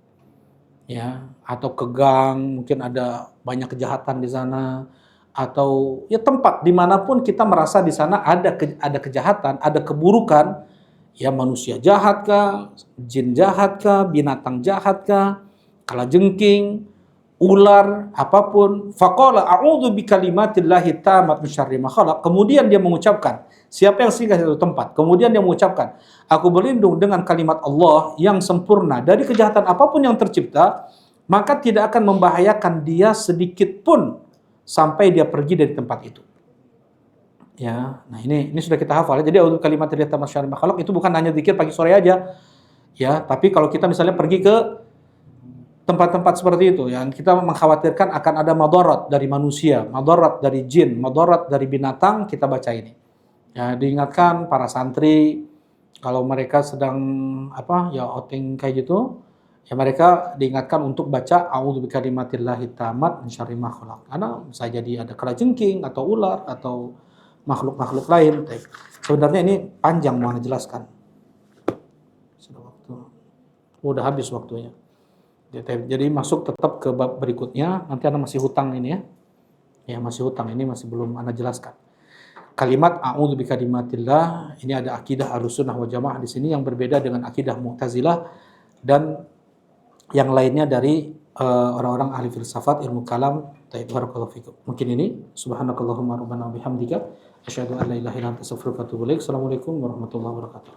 Ya, atau ke gang, mungkin ada banyak kejahatan di sana, atau ya tempat dimanapun kita merasa di sana ada kejahatan, ada keburukan, ya manusia jahat kah, jin jahat kah, binatang jahat kah, kalajengking, ular, apapun. Faqala a'udzu bikalimatillahi tammat min syarri ma khalaq. Kemudian dia mengucapkan, siapa yang singgah di satu tempat, kemudian dia mengucapkan, aku berlindung dengan kalimat Allah yang sempurna dari kejahatan apapun yang tercipta, maka tidak akan membahayakan dia sedikit pun sampai dia pergi dari tempat itu. Ya, nah ini sudah kita hafal. Jadi untuk kalimat dari tamat syarri makhluk itu bukan hanya zikir pagi sore aja, ya. Tapi kalau kita misalnya pergi ke tempat-tempat seperti itu, yang kita mengkhawatirkan akan ada madarat dari manusia, madarat dari jin, madarat dari binatang, kita baca ini. Ya, diingatkan para santri kalau mereka sedang ya outing kayak gitu, ya mereka diingatkan untuk baca a'udzu bikalimatillahi tammat min syarri ma khalaq. Karena bisa jadi ada kalajengking atau ular atau makhluk-makhluk lain. Sebenarnya ini panjang mau jelaskan. Sudah waktu. Udah habis waktunya. Jadi masuk tetap ke bab berikutnya. Nanti Anda masih hutang ini ya. Ya masih hutang, ini masih belum Anda jelaskan. Kalimat a'udzu bikalimatillah, ini ada akidah Ahlussunnah wal Jamaah di sini yang berbeda dengan akidah Mu'tazilah dan yang lainnya dari orang-orang ahli filsafat, ilmu kalam. Barakallahu fikum. Mungkin ini subhanakallahumma rabbana bihamdika asyhadu an la ilaha illa anta astaghfiruka wa atubu ilaik. Assalamualaikum warahmatullahi wabarakatuh.